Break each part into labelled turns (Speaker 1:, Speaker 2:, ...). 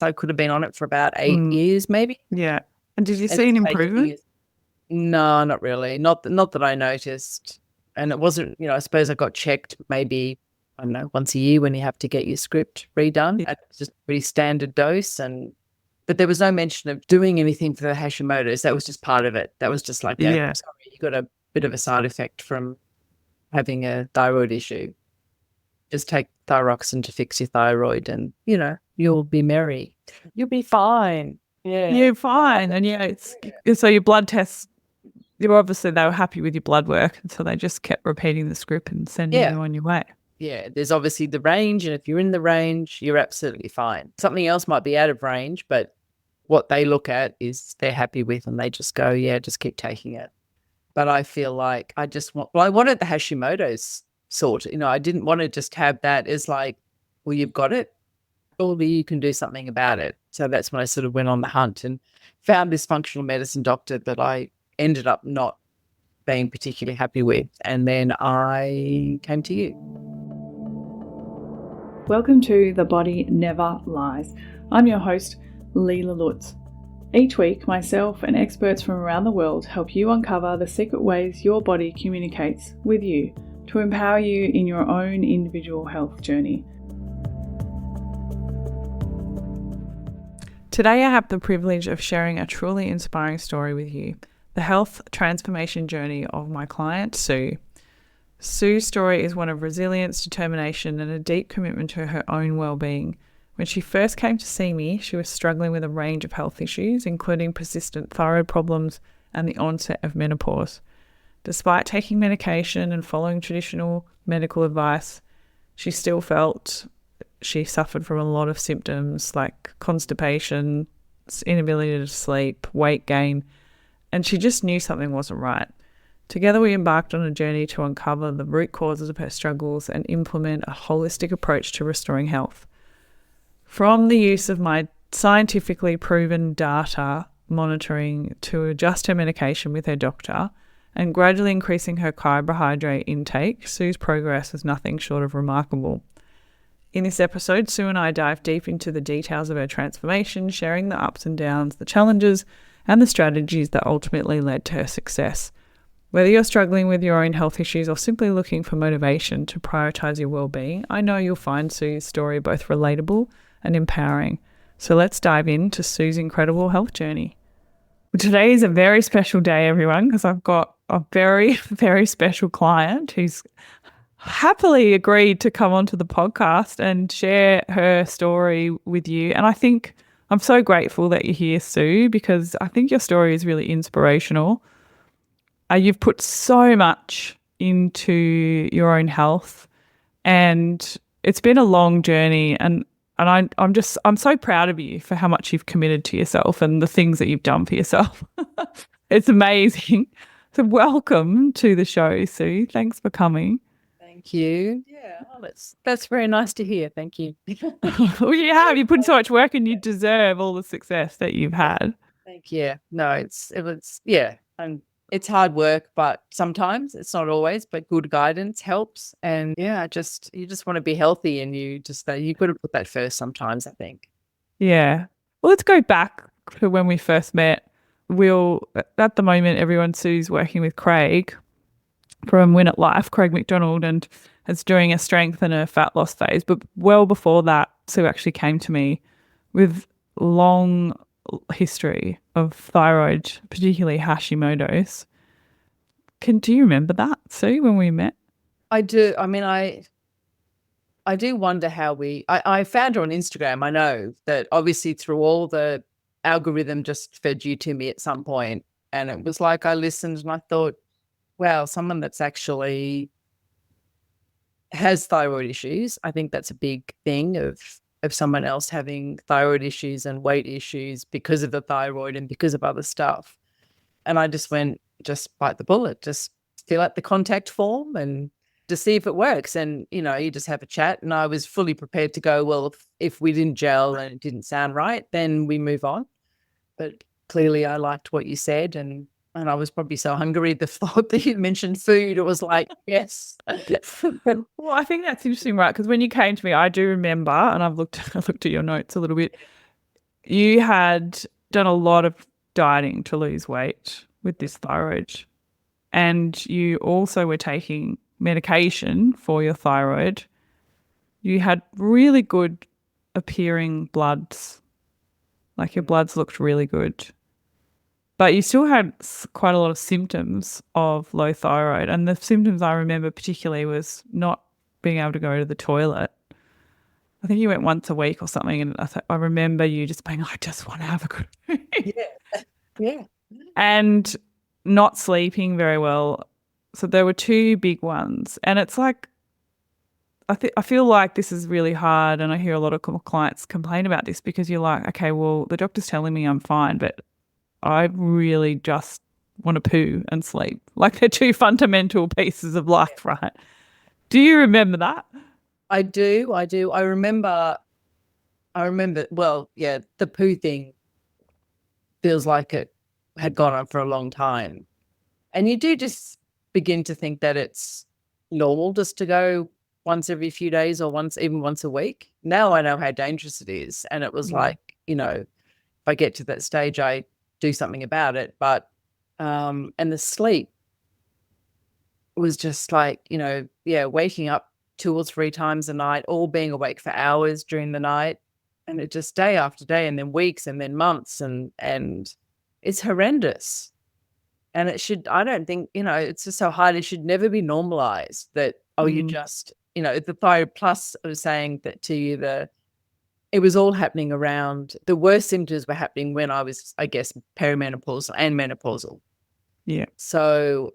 Speaker 1: I could have been on it for about 8 years maybe.
Speaker 2: Yeah. And did you
Speaker 1: And
Speaker 2: see an
Speaker 1: it's taken
Speaker 2: improvement?
Speaker 1: years. No, not really. Not that I noticed. And it wasn't, I suppose I got checked maybe, I don't know, once a year when you have to get your script redone.
Speaker 2: Yeah.
Speaker 1: It's just pretty standard dose. But there was no mention of doing anything for the Hashimoto's. That was just part of it. That was just like,
Speaker 2: Yeah.
Speaker 1: sorry, you got a bit of a side effect from having a thyroid issue. Just take thyroxine to fix your thyroid and, you'll be merry. You'll be fine. Yeah.
Speaker 2: You're fine. And so your blood tests, they were happy with your blood work, and so they just kept repeating the script and sending you on your way.
Speaker 1: Yeah, there's obviously the range, and if you're in the range, you're absolutely fine. Something else might be out of range, but what they look at is they're happy with, and they just go, yeah, just keep taking it. But I feel like I wanted the Hashimoto's sort. I didn't want to just have that as like, well, you've got it, or you can do something about it. So that's when I sort of went on the hunt and found this functional medicine doctor that I ended up not being particularly happy with. And then I came to you.
Speaker 3: Welcome to The Body Never Lies. I'm your host, Leila Lutz. Each week, myself and experts from around the world help you uncover the secret ways your body communicates with you to empower you in your own individual health journey.
Speaker 2: Today, I have the privilege of sharing a truly inspiring story with you, the health transformation journey of my client, Sue. Sue's story is one of resilience, determination, and a deep commitment to her own well-being. When she first came to see me, she was struggling with a range of health issues, including persistent thyroid problems and the onset of menopause. Despite taking medication and following traditional medical advice, she still felt she suffered from a lot of symptoms like constipation, inability to sleep, weight gain, and she just knew something wasn't right. Together, we embarked on a journey to uncover the root causes of her struggles and implement a holistic approach to restoring health. From the use of my scientifically proven data monitoring to adjust her medication with her doctor and gradually increasing her carbohydrate intake, Sue's progress was nothing short of remarkable. In this episode, Sue and I dive deep into the details of her transformation, sharing the ups and downs, the challenges, and the strategies that ultimately led to her success. Whether you're struggling with your own health issues or simply looking for motivation to prioritize your well-being, I know you'll find Sue's story both relatable and empowering. So let's dive into Sue's incredible health journey. Today is a very special day, everyone, because I've got a very, very special client who's happily agreed to come onto the podcast and share her story with you. And I think I'm so grateful that you're here, Sue, because I think your story is really inspirational. You've put so much into your own health, and it's been a long journey. And I'm so proud of you for how much you've committed to yourself and the things that you've done for yourself. It's amazing. So welcome to the show, Sue. Thanks for coming.
Speaker 1: Thank you. Yeah, that's very nice to hear. Thank you.
Speaker 2: Well, you have. You put so much work and you deserve all the success that you've had.
Speaker 1: Thank you. No, and it's hard work, but sometimes it's not always, but good guidance helps. And yeah, you just want to be healthy, and you've got to put that first sometimes, I think.
Speaker 2: Yeah. Well, let's go back to when we first met. At the moment, Sue's working with Craig from Win at Life, Craig McDonald, and is doing a strength and a fat loss phase. But well before that, Sue actually came to me with long history of thyroid, particularly Hashimoto's. Do you remember that, Sue, when we met?
Speaker 1: I do. I mean, I do wonder how I found her on Instagram. I know that obviously through all the algorithm just fed you to me at some point. And it was like I listened and I thought, wow, someone that's actually has thyroid issues. I think that's a big thing of someone else having thyroid issues and weight issues because of the thyroid and because of other stuff. And I just went, just bite the bullet, just fill out the contact form and to see if it works. And, you just have a chat. And I was fully prepared to go, well, if we didn't gel and it didn't sound right, then we move on. But clearly I liked what you said, and I was probably so hungry, the thought that you mentioned food, it was like, yes.
Speaker 2: Well, I think that's interesting, right? Because when you came to me, I do remember, and I looked at your notes a little bit, you had done a lot of dieting to lose weight with this thyroid, and you also were taking medication for your thyroid. You had really good appearing bloods, like your bloods looked really good. But you still had quite a lot of symptoms of low thyroid. And the symptoms I remember particularly was not being able to go to the toilet. I think you went once a week or something. And I remember you just being, I just want to have a good
Speaker 1: Yeah. Yeah.
Speaker 2: and not sleeping very well. So there were two big ones. And it's like, I feel like this is really hard. And I hear a lot of clients complain about this because you're like, okay, well, the doctor's telling me I'm fine, but I really just want to poo and sleep. Like they're two fundamental pieces of life, right? Do you remember that?
Speaker 1: I do. I remember, well, yeah, the poo thing feels like it had gone on for a long time. And you do just begin to think that it's normal just to go once every few days or even once a week. Now I know how dangerous it is. And it was like, if I get to that stage, I do something about it. But, and the sleep was just like, waking up 2 or 3 times a night, all being awake for hours during the night. And it just day after day and then weeks and then months and it's horrendous. And I don't think, it's just so hard. It should never be normalized that, you just, the thyroid plus, I was saying that to you, it was all happening around, the worst symptoms were happening when I was, I guess, perimenopausal and menopausal.
Speaker 2: Yeah.
Speaker 1: So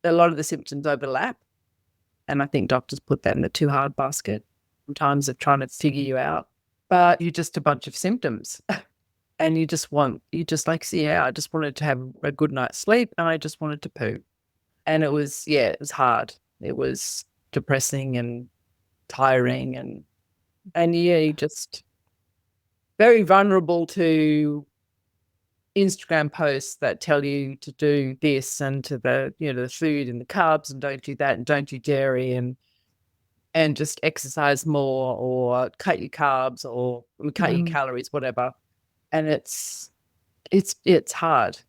Speaker 1: a lot of the symptoms overlap. And I think doctors put that in the too hard basket sometimes of trying to figure you out. But you're just a bunch of symptoms. And I just I just wanted to have a good night's sleep and I just wanted to poo. And it was hard. It was depressing and tiring and you just very vulnerable to Instagram posts that tell you to do this and to the, the food and the carbs and don't do that and don't do dairy and just exercise more or cut your carbs or cut your calories, whatever. And it's hard.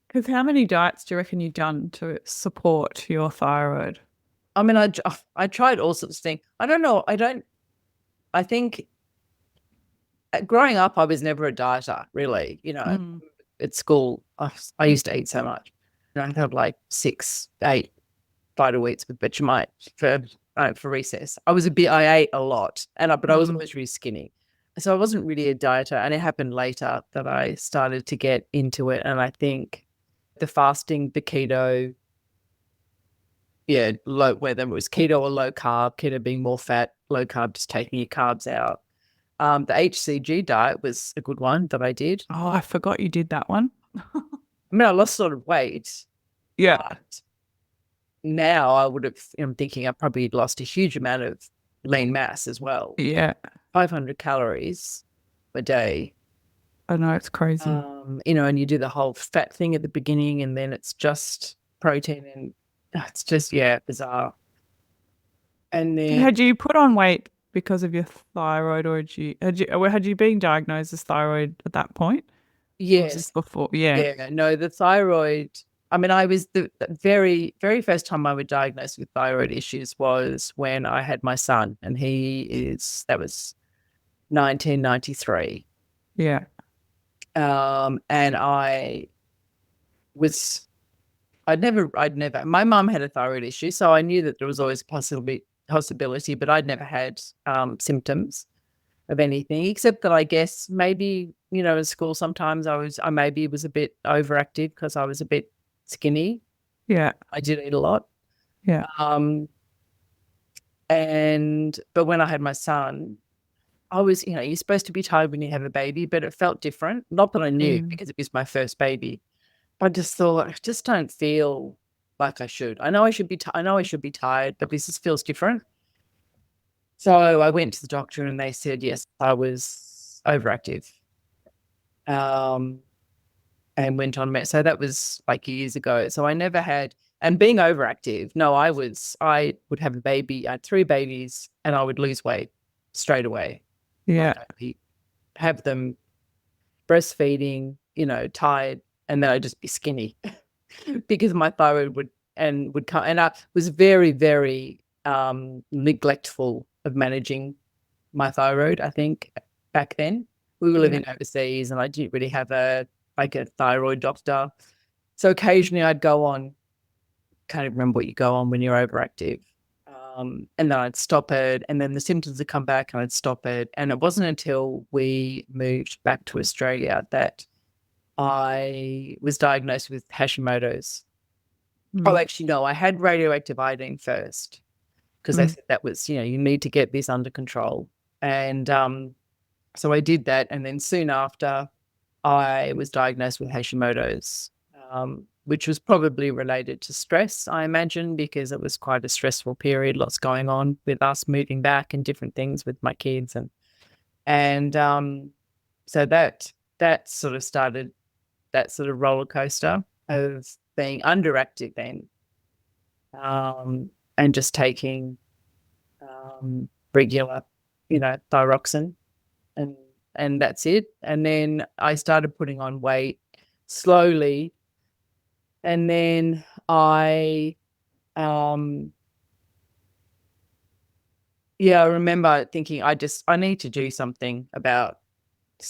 Speaker 2: Because how many diets do you reckon you've done to support your thyroid?
Speaker 1: I mean, I tried all sorts of things. I don't know. I think growing up, I was never a dieter, really. At school, I used to eat so much. I'd have like 6, 8 Vita-Weets with Vegemite for recess. I ate a lot, but I was always really skinny. So I wasn't really a dieter, and it happened later that I started to get into it. And I think the fasting, the keto, whether it was keto or low carb, keto being more fat, low carb just taking your carbs out. The HCG diet was a good one that I did.
Speaker 2: Oh, I forgot you did that one.
Speaker 1: I mean, I lost a lot of weight.
Speaker 2: Yeah.
Speaker 1: But now I'm thinking I probably lost a huge amount of lean mass as well.
Speaker 2: Yeah.
Speaker 1: 500 calories a day.
Speaker 2: I know, it's crazy.
Speaker 1: And you do the whole fat thing at the beginning and then it's just protein and it's just, bizarre. And then
Speaker 2: had you put on weight because of your thyroid or had you been diagnosed as thyroid at that point?
Speaker 1: Yes.
Speaker 2: Before? Yeah.
Speaker 1: Yeah. No, the thyroid, I mean, I was the very, very first time I was diagnosed with thyroid issues was when I had my son and that was 1993.
Speaker 2: Yeah.
Speaker 1: And my mum had a thyroid issue, so I knew that there was always a possibility, but I'd never had symptoms of anything, except that I guess maybe, in school sometimes I maybe was a bit overactive because I was a bit skinny.
Speaker 2: Yeah.
Speaker 1: I did eat a lot.
Speaker 2: Yeah.
Speaker 1: But when I had my son, I was, you're supposed to be tired when you have a baby, but it felt different. Not that I knew because it was my first baby. But I just thought, I just don't feel like I should. I know I should be tired, but this just feels different. So I went to the doctor and they said, yes, I was overactive. And went on so that was like years ago. So I never had, and being overactive, no, I would have a baby. I had 3 babies and I would lose weight straight away.
Speaker 2: Yeah.
Speaker 1: Like, have them breastfeeding, tired, and then I'd just be skinny because my thyroid would come. And I was very, very neglectful of managing my thyroid, I think, back then. We were living overseas and I didn't really have a thyroid doctor. So occasionally I'd go on, can't even remember what you go on when you're overactive. And then I'd stop it, and then the symptoms would come back and I'd stop it. And it wasn't until we moved back to Australia that I was diagnosed with Hashimoto's. Oh, actually, no, I had radioactive iodine first because they said that was, you need to get this under control. And so I did that. And then soon after, I was diagnosed with Hashimoto's, which was probably related to stress, I imagine, because it was quite a stressful period, lots going on with us moving back and different things with my kids. And so that sort of started that sort of roller coaster of being underactive then, and just taking regular, thyroxine, and that's it. And then I started putting on weight slowly, and then I remember thinking I need to do something about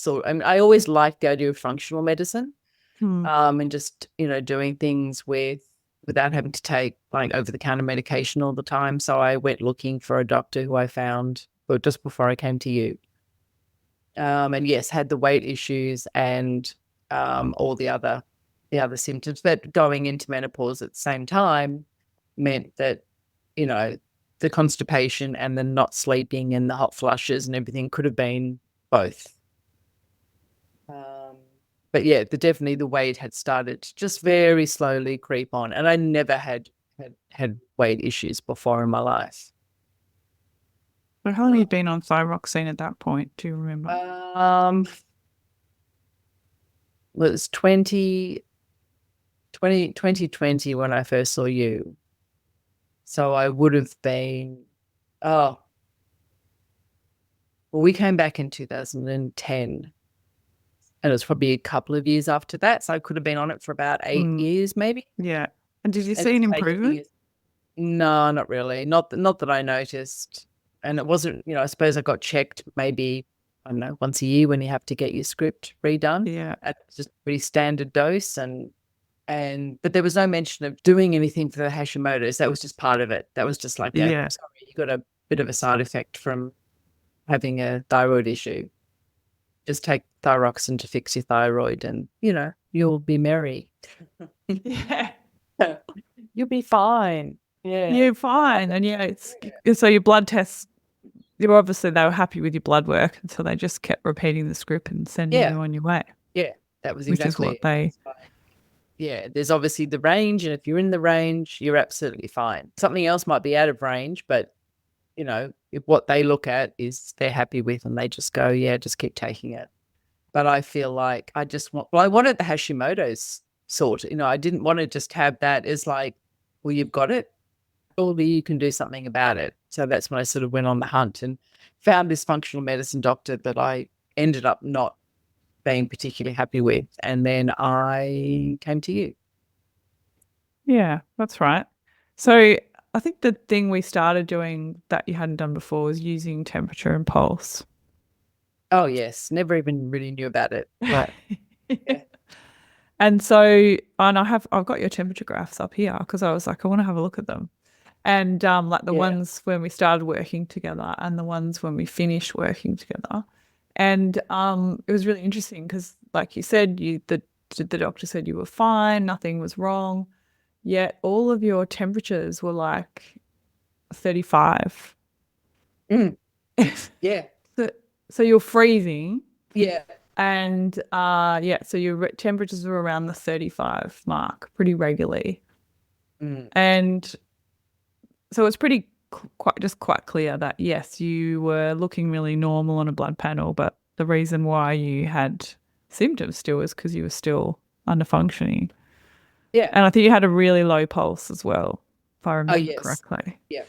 Speaker 1: I always liked the idea of functional medicine, and just doing things without having to take like over-the-counter medication all the time. So I went looking for a doctor who I found just before I came to you. And yes, had the weight issues and all the other symptoms. But going into menopause at the same time meant that, the constipation and the not sleeping and the hot flushes and everything could have been both. But yeah, definitely the weight had started to just very slowly creep on, and I never had weight issues before in my life.
Speaker 2: So how long have you been on thyroxine at that point? Do you remember?
Speaker 1: Well, it was 2020 when I first saw you. So I would have been, we came back in 2010. And it was probably a couple of years after that. So I could have been on it for about 8 years, maybe.
Speaker 2: Yeah. And did you see an improvement?
Speaker 1: No, not really. Not that I noticed. And it wasn't, I suppose I got checked maybe, I don't know, once a year when you have to get your script redone.
Speaker 2: Yeah.
Speaker 1: At just pretty standard dose. But there was no mention of doing anything for the Hashimoto's. That was just part of it. That was just like, sorry, you got a bit of a side effect from having a thyroid issue. Just take thyroxine to fix your thyroid and, you'll be merry.
Speaker 2: Yeah.
Speaker 1: You'll be fine. Yeah.
Speaker 2: You're fine. And so your blood tests, they were happy with your blood work, and so they just kept repeating the script and sending you on your way.
Speaker 1: Yeah, that was exactly
Speaker 2: what they...
Speaker 1: Yeah, there's obviously the range, and if you're in the range, you're absolutely fine. Something else might be out of range, but if what they look at is they're happy with, and they just go, just keep taking it. But I feel like I wanted the Hashimoto's sorted. I didn't want to just have that as like, well, you've got it, surely you can do something about it. So that's when I sort of went on the hunt and found this functional medicine doctor that I ended up not being particularly happy with. And then I came to you.
Speaker 2: Yeah, that's right. So I think the thing we started doing that you hadn't done before was using temperature and pulse.
Speaker 1: Oh, yes. Never even really knew about it. Right. Yeah.
Speaker 2: And so, I've got your temperature graphs up here because I was like, I want to have a look at them. And like the ones when we started working together and the ones when we finished working together. And it was really interesting because, like you said, the doctor said you were fine, nothing was wrong. Yet all of your temperatures were like 35.
Speaker 1: Yeah.
Speaker 2: So you're freezing.
Speaker 1: Yeah.
Speaker 2: And so your temperatures were around the 35 mark pretty regularly. And so it's pretty quite clear that, yes, you were looking really normal on a blood panel, but the reason why you had symptoms still is because you were still under functioning.
Speaker 1: Yeah.
Speaker 2: And I think you had a really low pulse as well, if I remember correctly.
Speaker 1: Yeah.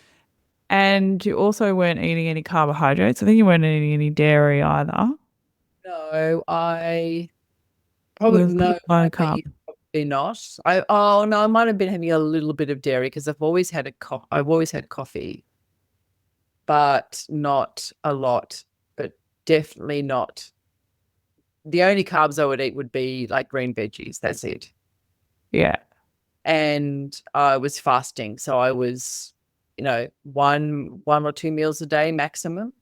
Speaker 2: And you also weren't eating any carbohydrates. I think you weren't eating any dairy either.
Speaker 1: No, I Probably
Speaker 2: with
Speaker 1: no,
Speaker 2: low
Speaker 1: I bet you
Speaker 2: carb.
Speaker 1: probably not. Oh no, I might have been having a little bit of dairy because I've always had I've always had coffee, but not a lot, but definitely not. The only carbs I would eat would be like green veggies. That's it.
Speaker 2: Yeah.
Speaker 1: And I was fasting, so I was, one or two meals a day maximum.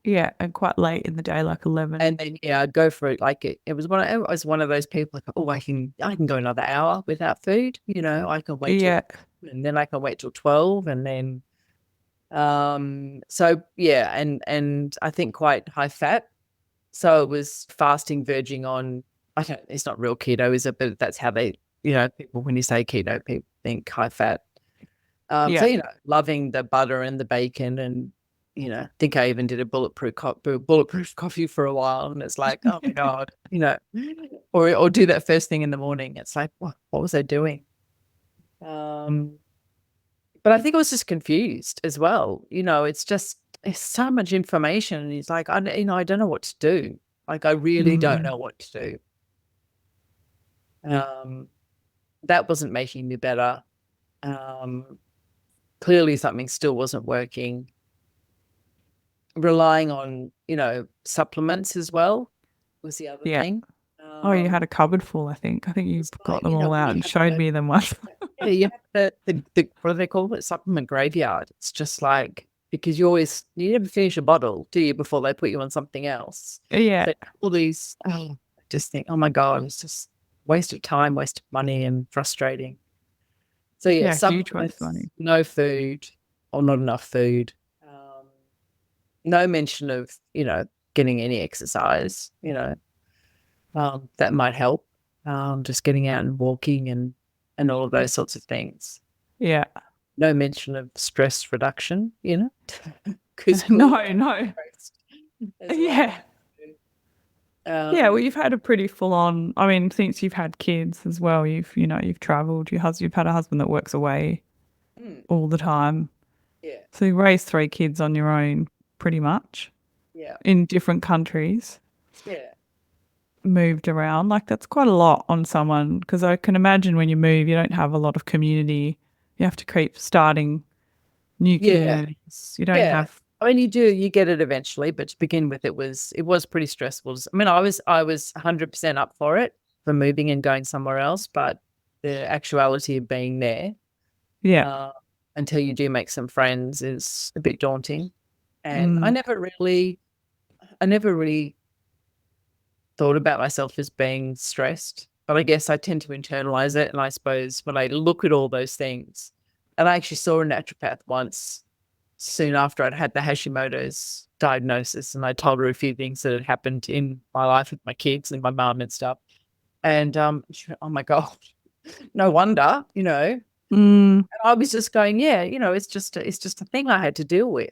Speaker 2: Yeah. And quite late in the day, like 11.
Speaker 1: And then I'd go for it. Like it was one of those people like, oh, I can go another hour without food. I can wait till,
Speaker 2: Yeah.
Speaker 1: and then I can wait till 12, and then so yeah, and I think quite high fat. So it was fasting, verging on. I don't. It's not real keto, is it? But that's how they. People, when you say keto, people think high fat.
Speaker 2: Yeah.
Speaker 1: So loving the butter and the bacon, and I think I even did a bulletproof coffee for a while, and it's like, oh my god, or do that first thing in the morning. It's like, what was I doing? But I think I was just confused as well. It's so much information, and it's like, I don't know what to do. Like, I really don't know what to do. That wasn't making me better. Clearly something still wasn't working. Relying on, supplements as well was the other
Speaker 2: Yeah.
Speaker 1: thing.
Speaker 2: Oh, you had a cupboard full, I think. I think you
Speaker 1: It's
Speaker 2: got
Speaker 1: like,
Speaker 2: them all out
Speaker 1: you
Speaker 2: and
Speaker 1: have
Speaker 2: showed me them once.
Speaker 1: yeah, you have the what do they call it? Supplement graveyard. It's just like, because you never finish a bottle, do you, before they put you on something else?
Speaker 2: Yeah.
Speaker 1: So all these, I just think, oh my God, it's just waste of time, waste of money, and frustrating. So yeah,
Speaker 2: Huge waste of money.
Speaker 1: no food or not enough food. No mention of, getting any exercise, that might help. Just getting out and walking and all of those sorts of things.
Speaker 2: Yeah.
Speaker 1: No mention of stress reduction, because
Speaker 2: No. Yeah. Yeah, well, you've had a pretty full on, I mean, since you've had kids as well, you've traveled, you've had a husband that works away all the time.
Speaker 1: Yeah.
Speaker 2: So you raised 3 kids on your own pretty much.
Speaker 1: Yeah.
Speaker 2: In different countries.
Speaker 1: Yeah.
Speaker 2: Moved around. Like, that's quite a lot on someone, because I can imagine when you move, you don't have a lot of community. You have to keep starting new communities. You don't have.
Speaker 1: I mean, you get it eventually, but to begin with, it was pretty stressful. I mean, I was 100% up for it, for moving and going somewhere else, but the actuality of being there, until you do make some friends, is a bit daunting. And I never really thought about myself as being stressed, but I guess I tend to internalize it. And I suppose when I look at all those things, and I actually saw a naturopath once soon after I'd had the Hashimoto's diagnosis, and I told her a few things that had happened in my life with my kids and my mum and stuff. And she went, oh my God, no wonder, And I was just going, yeah, it's just a thing I had to deal with.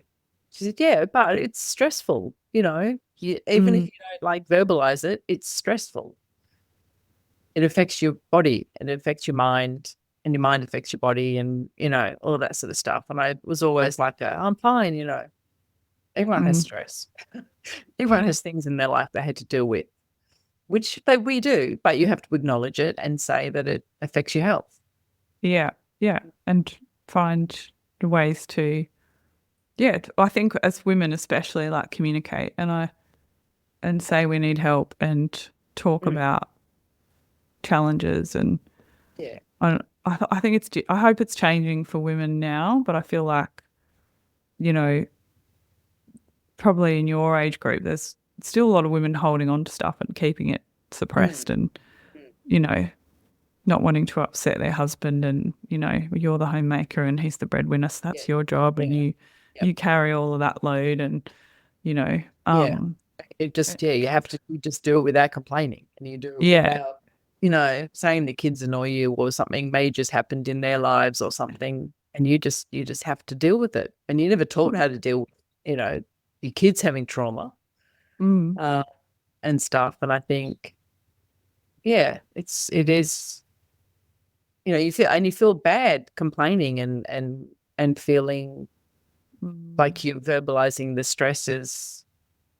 Speaker 1: She said, yeah, but it's stressful, even if you don't like verbalize it, it's stressful. It affects your body, and it affects your mind, and your mind affects your body, and, all of that sort of stuff. And I was always like, I'm fine, everyone has stress. Everyone has things in their life they had to deal with, which we do, but you have to acknowledge it and say that it affects your health.
Speaker 2: Yeah. Yeah. And find ways to, I think as women especially, like, communicate and say we need help and talk about challenges. And I think I hope it's changing for women now, but I feel like, probably in your age group, there's still a lot of women holding on to stuff and keeping it suppressed and, not wanting to upset their husband, and, you're the homemaker and he's the breadwinner, so that's your job, and you carry all of that load, and,
Speaker 1: it just, you have to just do it without complaining, and you do it without, saying the kids annoy you, or something major's happened in their lives or something, and you just have to deal with it. And you never taught how to deal with, your kids having trauma and stuff. And I think, it is, you feel bad complaining and feeling like you're verbalizing the stresses,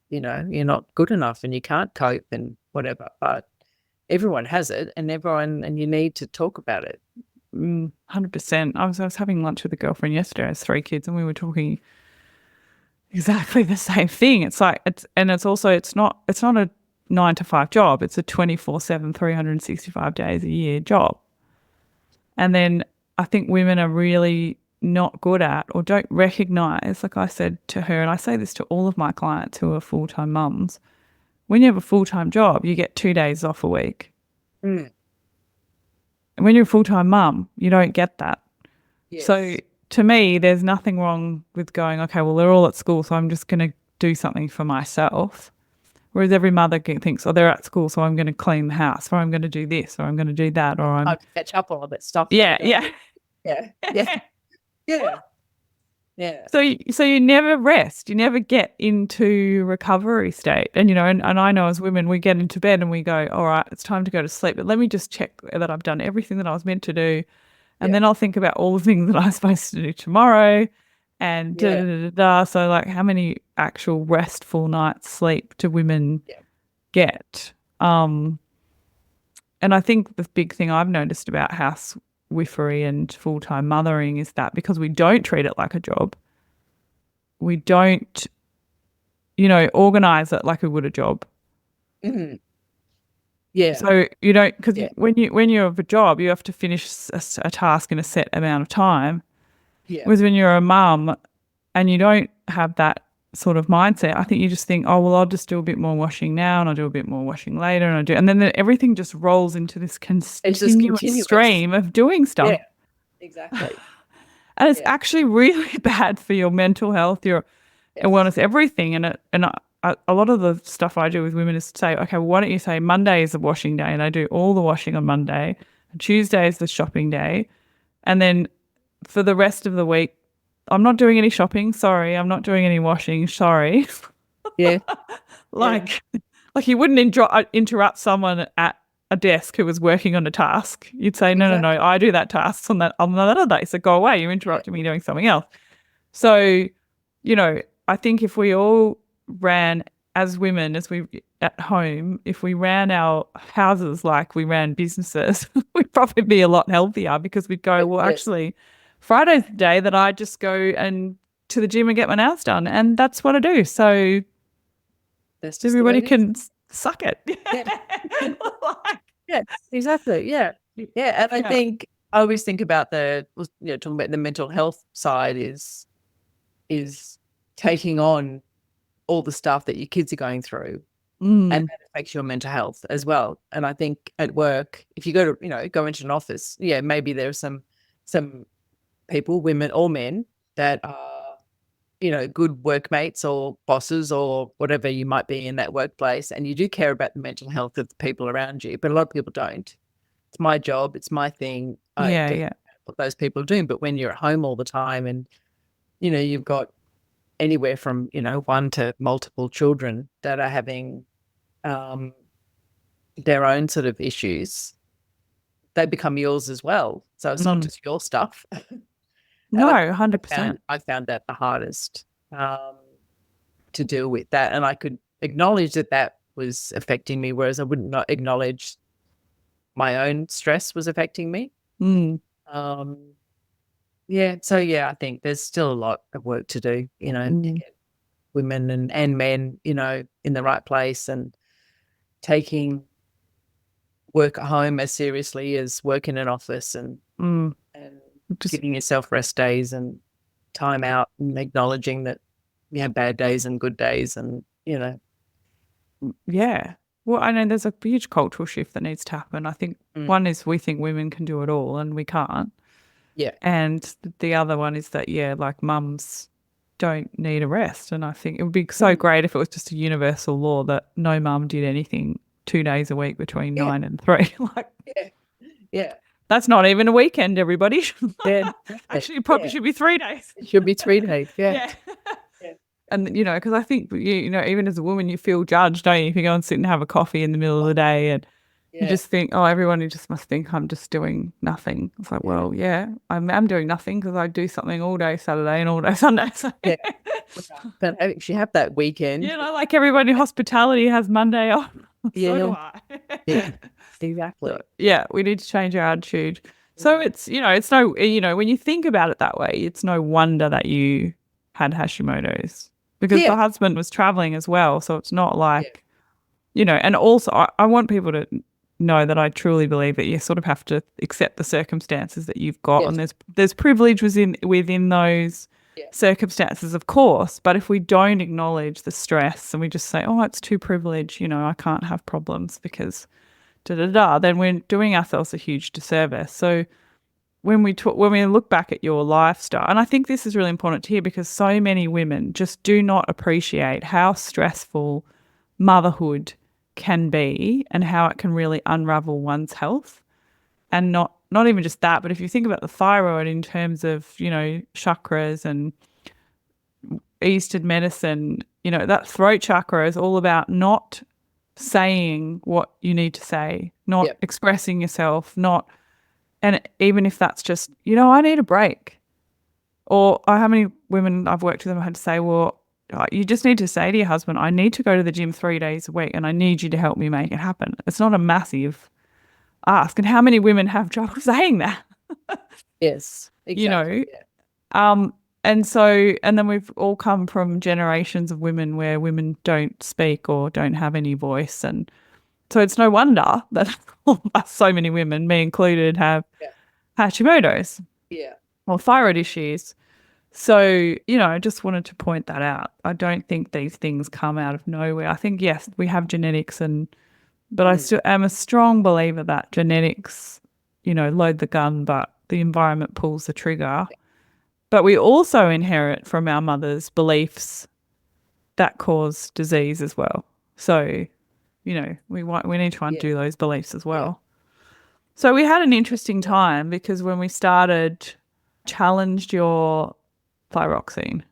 Speaker 1: you're not good enough and you can't cope and whatever. But everyone has it, and you need to talk about it.
Speaker 2: 100%. I was having lunch with a girlfriend yesterday. I has 3 kids, and we were talking exactly the same thing. It's like it's not a 9 to 5 job. It's a 24/7, 365 days a year job. And then I think women are really not good at or don't recognize, like I said to her, and I say this to all of my clients who are full-time mums, when you have a full-time job, you get 2 days off a week. And when you're a full-time mum, you don't get that.
Speaker 1: Yes.
Speaker 2: So to me, there's nothing wrong with going, okay, well, they're all at school, so I'm just going to do something for myself. Whereas every mother thinks, oh, they're at school, so I'm going to clean the house, or I'm going to do this, or I'm going to do that, or I'm...
Speaker 1: I catch up on all that stuff.
Speaker 2: Yeah. So you never rest. You never get into recovery state. And, and I know as women, we get into bed and we go, all right, it's time to go to sleep. But let me just check that I've done everything that I was meant to do. And then I'll think about all the things that I'm supposed to do tomorrow. And So like, how many actual restful nights sleep do women get? And I think the big thing I've noticed about housewifery and full-time mothering is that because we don't treat it like a job, we don't, organise it like we would a job.
Speaker 1: Mm-hmm. Yeah.
Speaker 2: So you don't, because when you have a job, you have to finish a task in a set amount of time.
Speaker 1: Yeah.
Speaker 2: Whereas when you're a mum and you don't have that sort of mindset, I think you just think, oh, well, I'll just do a bit more washing now and I'll do a bit more washing later and then everything just rolls into this continuous stream of doing stuff.
Speaker 1: Yeah, exactly.
Speaker 2: And it's actually really bad for your mental health, your wellness, everything. And a lot of the stuff I do with women is to say, okay, well, why don't you say Monday is the washing day and I do all the washing on Monday, and Tuesday is the shopping day, and then for the rest of the week, I'm not doing any shopping. Sorry. I'm not doing any washing. Sorry.
Speaker 1: Yeah.
Speaker 2: Like you wouldn't interrupt someone at a desk who was working on a task. You'd say, no, I do that task on that other day. So go away. You're interrupting me doing something else. So, I think if we all ran as women, at home, if we ran our houses like we ran businesses, we'd probably be a lot healthier because we'd go, well, actually, Friday's the day that I just go and to the gym and get my nails done, and that's what I do. So everybody can suck it.
Speaker 1: Yeah, exactly. Yeah. And I think I always think about talking about the mental health side is taking on all the stuff that your kids are going through, and that affects your mental health as well. And I think at work, if you go to go into an office, maybe there's some people, women or men, that are, good workmates or bosses or whatever you might be in that workplace, and you do care about the mental health of the people around you, but a lot of people don't. It's my job, it's my thing. What those people are doing. But when you're at home all the time and, you've got anywhere from, 1 to multiple children that are having their own sort of issues, they become yours as well. So it's not just your stuff.
Speaker 2: No, 100%.
Speaker 1: I found that the hardest to deal with that. And I could acknowledge that was affecting me, whereas I wouldn't not acknowledge my own stress was affecting me. So I think there's still a lot of work to do, to get women and men, in the right place and taking work at home as seriously as work in an office and just giving yourself rest days and time out and acknowledging that you have bad days and good days and,
Speaker 2: Yeah. Well, I know there's a huge cultural shift that needs to happen. I think one is we think women can do it all and we can't.
Speaker 1: Yeah.
Speaker 2: And the other one is that, like mums don't need a rest. And I think it would be so great if it was just a universal law that no mum did anything 2 days a week between 9 and 3.
Speaker 1: Yeah.
Speaker 2: That's not even a weekend, everybody. Actually, it probably should be 3 days.
Speaker 1: It should be 3 days. Yeah.
Speaker 2: And, because I think, even as a woman, you feel judged, don't you? If you go and sit and have a coffee in the middle of the day and you just think, oh, everyone just must think I'm just doing nothing. It's like, well, I'm doing nothing because I do something all day Saturday and all day Sunday. So.
Speaker 1: But if you have that weekend.
Speaker 2: Like everybody in hospitality has Monday off. So do I.
Speaker 1: Exactly.
Speaker 2: Yeah, we need to change our attitude. So it's, it's no, when you think about it that way, it's no wonder that you had Hashimoto's because the husband was traveling as well. So it's not like, and also I want people to know that I truly believe that you sort of have to accept the circumstances that you've got. And there's privilege within those circumstances, of course. But if we don't acknowledge the stress and we just say, oh, it's too privileged, I can't have problems because then we're doing ourselves a huge disservice. So when we look back at your lifestyle, and I think this is really important to hear because so many women just do not appreciate how stressful motherhood can be and how it can really unravel one's health. And not even just that, but if you think about the thyroid in terms of, chakras and Eastern medicine, that throat chakra is all about not saying what you need to say, not expressing yourself, and even if that's just, I need a break. Or how many women I've worked with them had to say, well, you just need to say to your husband, I need to go to the gym 3 days a week and I need you to help me make it happen. It's not a massive ask. And how many women have trouble saying that?
Speaker 1: Yes, exactly.
Speaker 2: And then we've all come from generations of women where women don't speak or don't have any voice. And so it's no wonder that so many women, me included, have Hashimoto's or thyroid issues. So, I just wanted to point that out. I don't think these things come out of nowhere. I think, yes, we have genetics, but I still am a strong believer that genetics, load the gun, but the environment pulls the trigger. But we also inherit from our mothers beliefs that cause disease as well. So, we need to undo those beliefs as well. So we had an interesting time because when we started, challenged your thyroxine.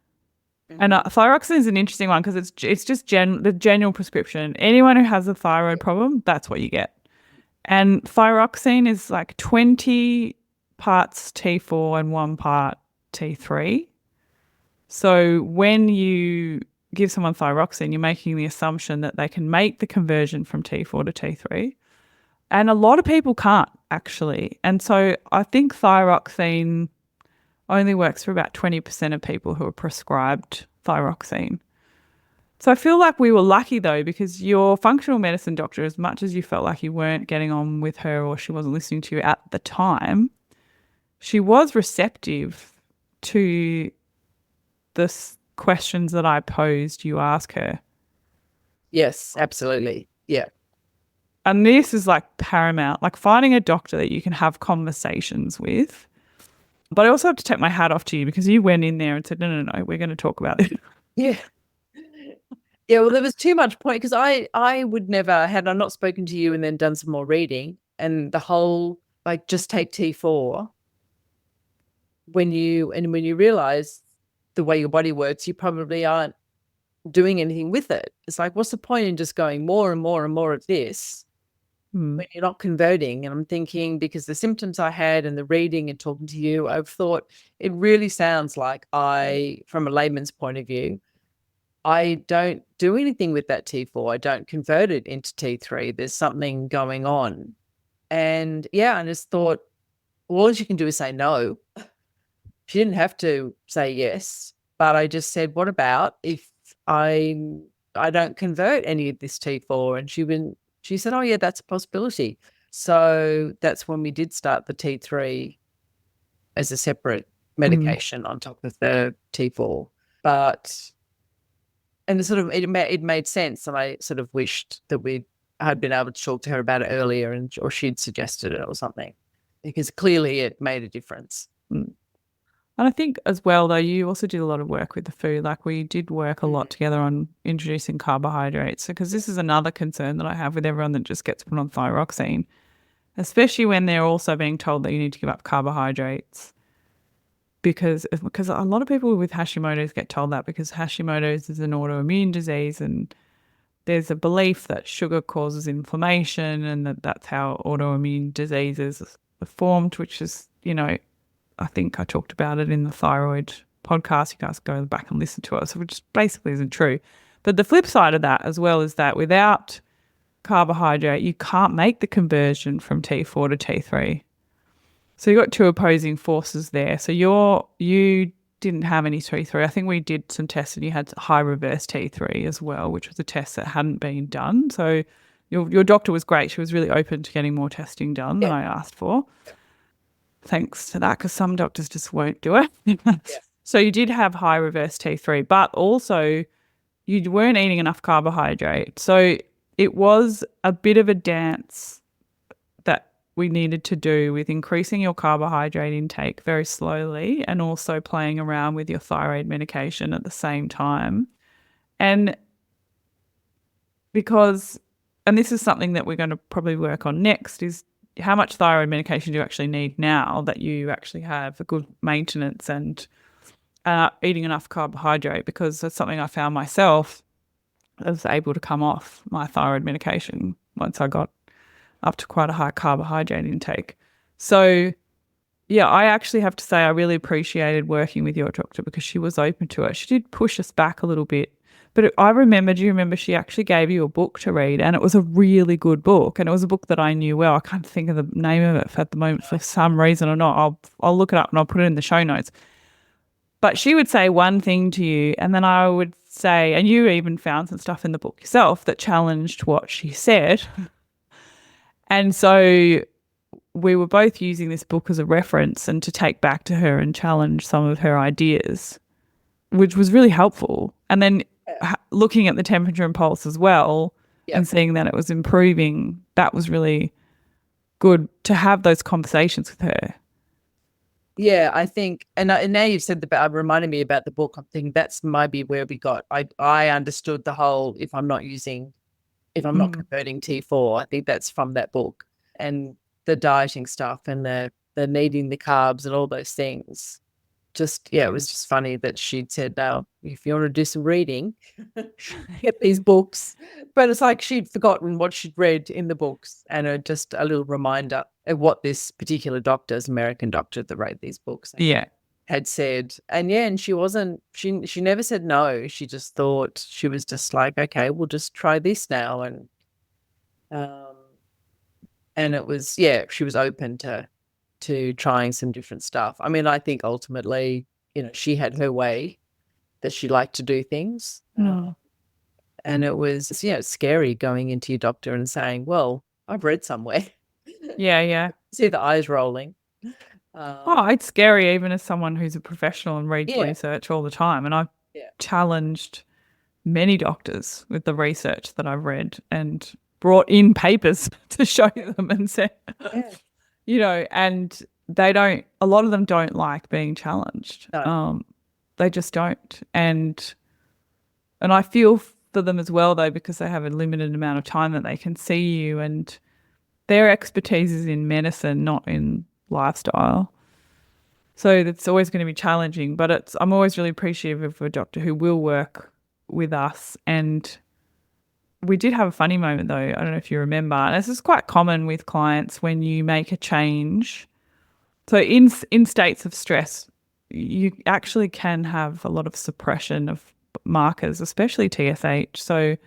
Speaker 2: And thyroxine is an interesting one because it's just the general prescription. Anyone who has a thyroid problem, that's what you get. And thyroxine is like 20 parts T4 and 1 part T3. So when you give someone thyroxine, you're making the assumption that they can make the conversion from T4 to T3. And a lot of people can't actually. And so I think thyroxine only works for about 20% of people who are prescribed thyroxine. So I feel like we were lucky though, because your functional medicine doctor, as much as you felt like you weren't getting on with her or she wasn't listening to you at the time, she was receptive to the questions that I posed you ask her.
Speaker 1: Yes, absolutely. Yeah.
Speaker 2: And this is like paramount, like finding a doctor that you can have conversations with. But I also have to take my hat off to you because you went in there and said, no, we're going to talk about it.
Speaker 1: Yeah. Yeah, well, there was too much point because I would never, had I not spoken to you and then done some more reading and the whole, like, just take T4, when you realize the way your body works, you probably aren't doing anything with it. It's like, what's the point in just going more and more and more of this when you're not converting? And I'm thinking, because the symptoms I had and the reading and talking to you, I've thought it really sounds like from a layman's point of view, I don't do anything with that T4. I don't convert it into T3. There's something going on. And I just thought, all you can do is say no. She didn't have to say yes, but I just said, what about if I don't convert any of this T4? And she said, oh yeah, that's a possibility. So that's when we did start the T3 as a separate medication on top of the T4. And it made sense, and I sort of wished that we had been able to talk to her about it earlier, or she'd suggested it or something, because clearly it made a difference.
Speaker 2: And I think as well, though, you also did a lot of work with the food. Like we did work a lot together on introducing carbohydrates, because this is another concern that I have with everyone that just gets put on thyroxine, especially when they're also being told that you need to give up carbohydrates. Because a lot of people with Hashimoto's get told that because Hashimoto's is an autoimmune disease, and there's a belief that sugar causes inflammation and that's how autoimmune diseases are formed, which is, I think I talked about it in the thyroid podcast. You guys go back and listen to it, which basically isn't true. But the flip side of that as well is that without carbohydrate, you can't make the conversion from T4 to T3. So you got two opposing forces there. So you didn't have any T3. I think we did some tests and you had high reverse T3 as well, which was a test that hadn't been done. So your doctor was great. She was really open to getting more testing done than I asked for. Thanks to that, because some doctors just won't do it. So you did have high reverse T3, but also you weren't eating enough carbohydrate. So it was a bit of a dance that we needed to do with increasing your carbohydrate intake very slowly and also playing around with your thyroid medication at the same time. And this is something that we're going to probably work on next, is how much thyroid medication do you actually need now that you actually have a good maintenance and eating enough carbohydrate, because that's something I found myself. I was able to come off my thyroid medication once I got up to quite a high carbohydrate intake. So, yeah, I actually have to say I really appreciated working with your doctor because she was open to it. She did push us back a little bit. But do you remember she actually gave you a book to read, and it was a really good book, and it was a book that I knew well. I can't think of the name of it at the moment for some reason or not. I'll look it up and I'll put it in the show notes. But she would say one thing to you, and then I would say, and you even found some stuff in the book yourself that challenged what she said. And so we were both using this book as a reference and to take back to her and challenge some of her ideas, which was really helpful. And then looking at the temperature and pulse as well and seeing that it was improving, that was really good to have those conversations with her.
Speaker 1: Yeah, I think, and now you've said reminded me about the book. I'm thinking that's maybe where we got. I understood the whole if I'm not converting T4. I think that's from that book, and the dieting stuff and the needing the carbs and all those things. It was just funny that she'd said, "Now, if you want to do some reading, get these books." But it's like she'd forgotten what she'd read in the books, and just a little reminder of what this particular American doctor that wrote these books, had said. And she wasn't. She never said no. She just thought, she was just like, "Okay, we'll just try this now," and it was she was open to trying some different stuff. I mean, I think ultimately, she had her way that she liked to do things. And it was, scary going into your doctor and saying, well, I've read somewhere.
Speaker 2: Yeah.
Speaker 1: See the eyes rolling.
Speaker 2: It's scary even as someone who's a professional and reads research all the time. And I've challenged many doctors with the research that I've read and brought in papers to show them and say, and a lot of them don't like being challenged.
Speaker 1: No.
Speaker 2: They just don't. And I feel for them as well, though, because they have a limited amount of time that they can see you, and their expertise is in medicine, not in lifestyle. So that's always going to be challenging, but I'm always really appreciative of a doctor who will work with us. And we did have a funny moment, though. I don't know if you remember. And this is quite common with clients when you make a change. So in states of stress, you actually can have a lot of suppression of markers, especially TSH. So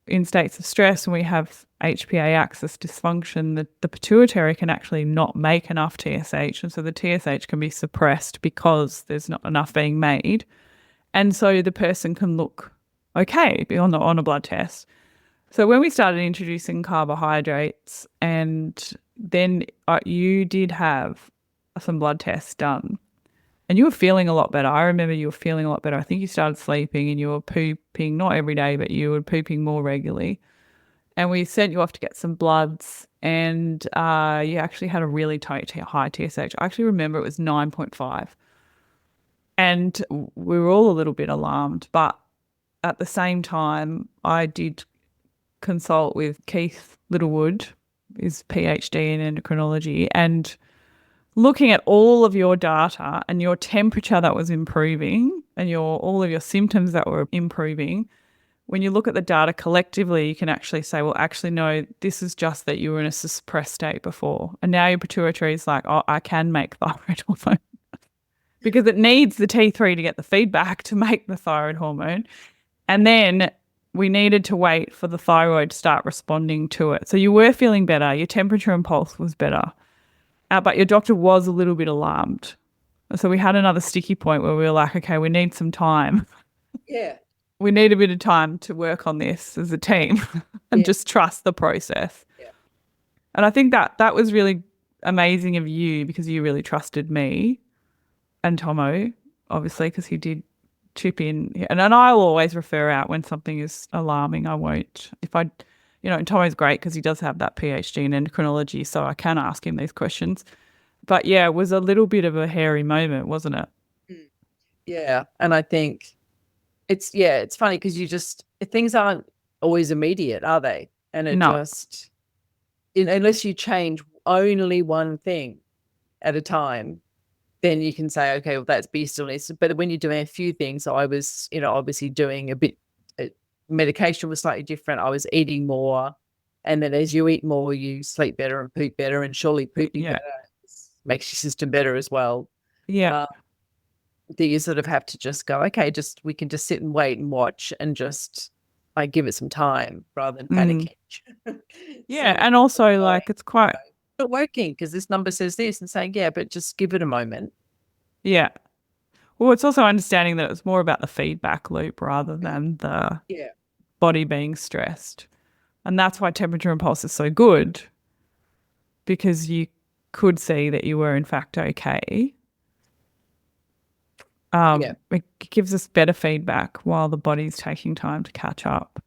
Speaker 2: in states of stress, when we have HPA axis dysfunction, the pituitary can actually not make enough TSH. And so the TSH can be suppressed because there's not enough being made. And so the person can look okay on a blood test. So when we started introducing carbohydrates, and then you did have some blood tests done, and you were feeling a lot better. I remember you were feeling a lot better. I think you started sleeping and you were pooping, not every day, but you were pooping more regularly. And we sent you off to get some bloods, and you actually had a really high TSH. I actually remember it was 9.5. And we were all a little bit alarmed, but at the same time, I did consult with Keith Littlewood, his PhD in endocrinology, and looking at all of your data and your temperature that was improving and all of your symptoms that were improving, when you look at the data collectively, you can actually say, well, actually, no, this is just that you were in a suppressed state before. And now your pituitary is like, oh, I can make thyroid hormone because it needs the T3 to get the feedback to make the thyroid hormone. And then we needed to wait for the thyroid to start responding to it. So you were feeling better. Your temperature and pulse was better. But your doctor was a little bit alarmed. So we had another sticky point where we were like, okay, we need some time.
Speaker 1: Yeah.
Speaker 2: We need a bit of time to work on this as a team and
Speaker 1: Yeah.
Speaker 2: just trust the process.
Speaker 1: Yeah.
Speaker 2: And I think that was really amazing of you because you really trusted me and Tomo, obviously, because he did chip in. And I'll always refer out when something is alarming. I won't. And Tomo's great because he does have that PhD in endocrinology, so I can ask him these questions. But yeah, it was a little bit of a hairy moment, wasn't it?
Speaker 1: Yeah. And I think it's funny because things aren't always immediate, are they? And unless you change only one thing at a time, then you can say, okay, well, that's B stillness. But when you're doing a few things, I was, obviously doing a bit, medication was slightly different. I was eating more. And then as you eat more, you sleep better and poop better. And surely pooping better makes your system better as well.
Speaker 2: Yeah.
Speaker 1: That you sort of have to just go, okay, we can just sit and wait and watch and just give it some time rather than panicking.
Speaker 2: Yeah. And also it's quite
Speaker 1: not working because this number says this and saying, yeah, but just give it a moment.
Speaker 2: Yeah. Well, it's also understanding that it's more about the feedback loop rather than the body being stressed. And that's why temperature and pulse is so good, because you could see that you were in fact okay. It gives us better feedback while the body's taking time to catch up.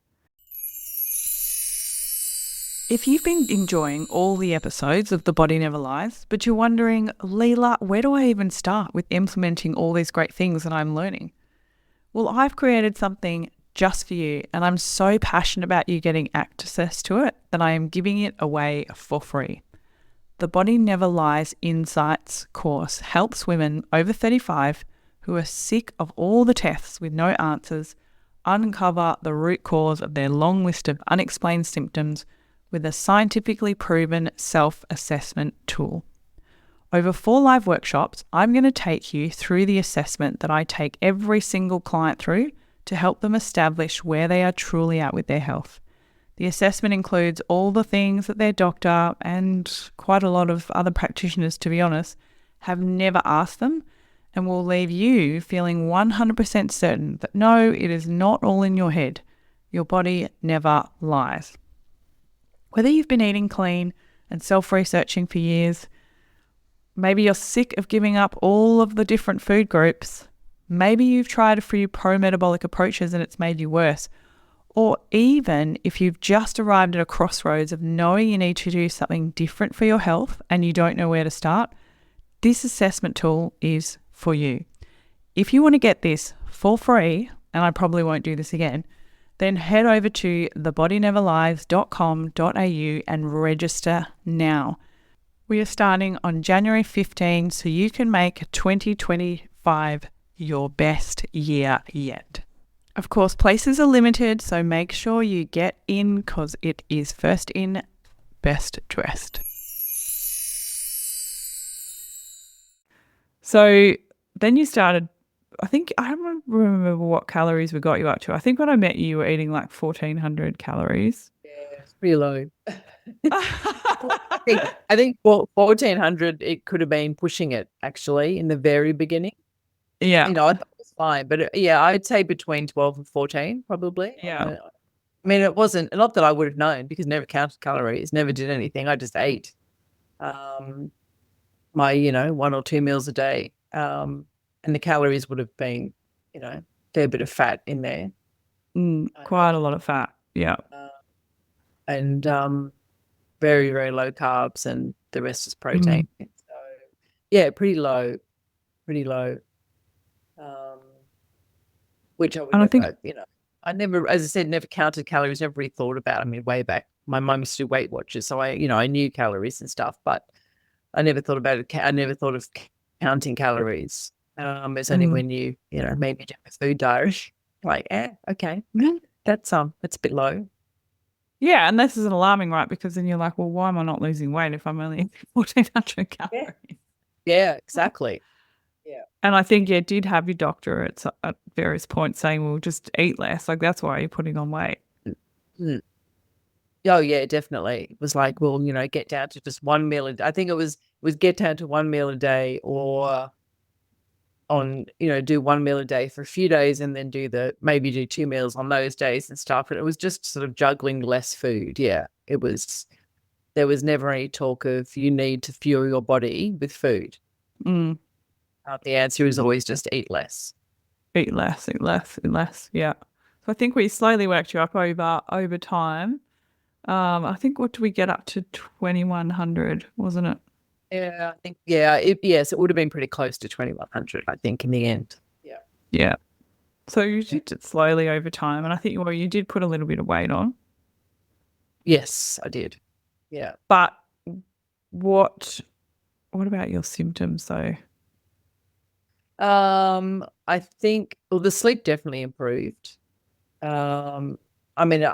Speaker 2: If you've been enjoying all the episodes of The Body Never Lies, but you're wondering, Leila, where do I even start with implementing all these great things that I'm learning? Well, I've created something just for you, and I'm so passionate about you getting access to it that I am giving it away for free. The Body Never Lies Insights course helps women over 35 who are sick of all the tests with no answers uncover the root cause of their long list of unexplained symptoms with a scientifically proven self-assessment tool. Over 4 live workshops, I'm going to take you through the assessment that I take every single client through to help them establish where they are truly at with their health. The assessment includes all the things that their doctor and quite a lot of other practitioners, to be honest, have never asked them, and will leave you feeling 100% certain that no, it is not all in your head. Your body never lies. Whether you've been eating clean and self-researching for years, maybe you're sick of giving up all of the different food groups, maybe you've tried a few pro-metabolic approaches and it's made you worse, or even if you've just arrived at a crossroads of knowing you need to do something different for your health and you don't know where to start, this assessment tool is for you. If you want to get this for free, and I probably won't do this again, then head over to thebodyneverlies.com.au and register now. We are starting on January 15, so you can make 2025 your best year yet. Of course, places are limited, so make sure you get in because it is first in, best dressed. So then you started, I don't remember what calories we got you up to. I think when I met you, you were eating like 1,400 calories.
Speaker 1: Yeah, it's pretty low. I think 1,400, it could have been pushing it actually in the very beginning.
Speaker 2: Yeah.
Speaker 1: I thought it was fine, but I'd say between 12 and 14 probably.
Speaker 2: Yeah.
Speaker 1: I mean, it wasn't, not that I would have known because never counted calories, never did anything. I just ate my, 1 or 2 meals a day. And the calories would have been, fair bit of fat in there.
Speaker 2: Quite a lot of fat. Yeah.
Speaker 1: And very, very low carbs, and the rest is protein. So, pretty low. Which I would never, I never, as I said, never counted calories, never really thought about. I mean, way back, my mum used to do Weight Watchers, so I knew calories and stuff, but I never thought about it. I never thought of counting calories. It's only when you, maybe do a food diary, like, okay, that's a bit low.
Speaker 2: Yeah, and this is alarming, right? Because then you're like, well, why am I not losing weight if I'm only 1,400 calories?
Speaker 1: Yeah, exactly. Yeah.
Speaker 2: And I think, yeah, did have your doctor at various points saying, well, just eat less. Like, that's why you're putting on weight.
Speaker 1: Mm. Oh yeah, definitely. It was like, well, get down to just one meal a day. I think it was get down to one meal a day, or do one meal a day for a few days and then maybe do 2 meals on those days and stuff. And it was just sort of juggling less food. Yeah. There was never any talk of you need to fuel your body with food.
Speaker 2: Mm.
Speaker 1: The answer is always just eat less.
Speaker 2: Eat less, eat less, eat less. Yeah. So I think we slowly worked you up over time. I think, what did we get up to? 2100, wasn't it?
Speaker 1: Yeah, I think, yes, it would have been pretty close to 2100, I think, in the end. Yeah.
Speaker 2: Yeah. So you did it slowly over time, and I think, well, you did put a little bit of weight on.
Speaker 1: Yes, I did. Yeah.
Speaker 2: But what about your symptoms though?
Speaker 1: I think, well, the sleep definitely improved. I mean,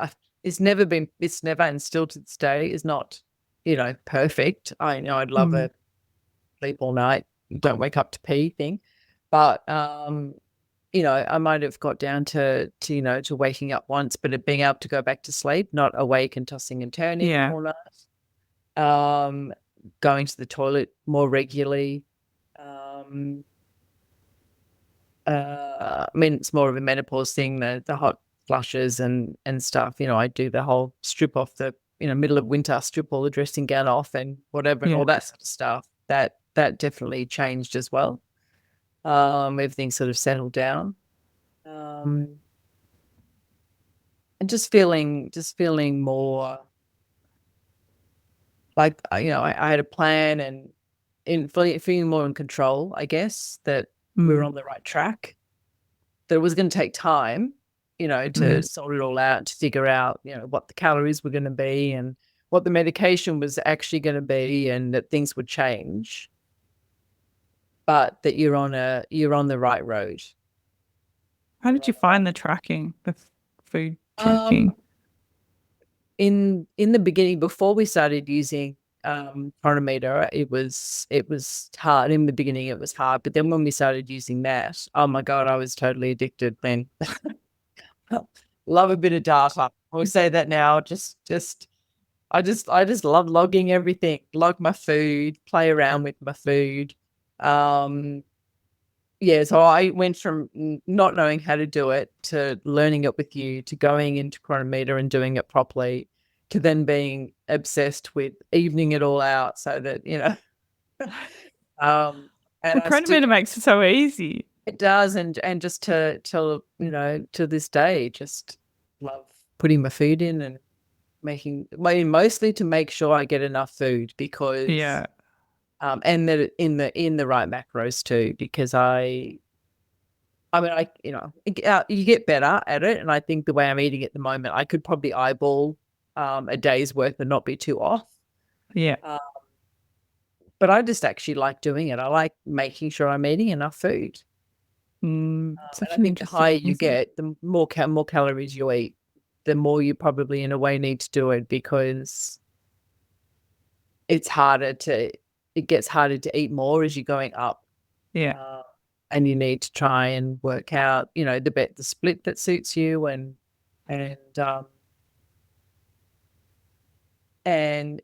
Speaker 1: it's never, and still to this day is not, perfect. I know I'd love a sleep all night, don't wake up to pee thing, but I might have got down to waking up once, but it being able to go back to sleep, not awake and tossing and turning all night. Going to the toilet more regularly. I mean, it's more of a menopause thing, the hot flushes and stuff. I do the whole strip off the, middle of winter, strip all the dressing gown off and whatever, and all that sort of stuff. That definitely changed as well. Everything sort of settled down. And just feeling more like, I had a plan, and feeling more in control, I guess, that we were on the right track. That it was going to take time, to sort it all out, to figure out, what the calories were going to be and what the medication was actually going to be, and that things would change, but that you're on the right road.
Speaker 2: How did you find the tracking, the food tracking?
Speaker 1: In the beginning, before we started using chronometer, it was hard. In the beginning it was hard, but then when we started using that, oh my God, I was totally addicted then. Love a bit of data. I would say that now. I just love logging everything. Log my food, play around with my food. So I went from not knowing how to do it to learning it with you, to going into chronometer and doing it properly, to then being obsessed with evening it all out so that,
Speaker 2: and the chronometer makes it so easy.
Speaker 1: It does. And just to this day, just love putting my food in and mostly to make sure I get enough food, because and that in the right macros too, because you get better at it, and I think the way I'm eating at the moment, I could probably eyeball a day's worth and not be too off. But I just actually like doing it. I like making sure I'm eating enough food. And I think the higher you get, the more calories you eat, the more you probably in a way need to do it, because it gets harder to eat more as you're going up. And you need to try and work out, the split that suits you, and I do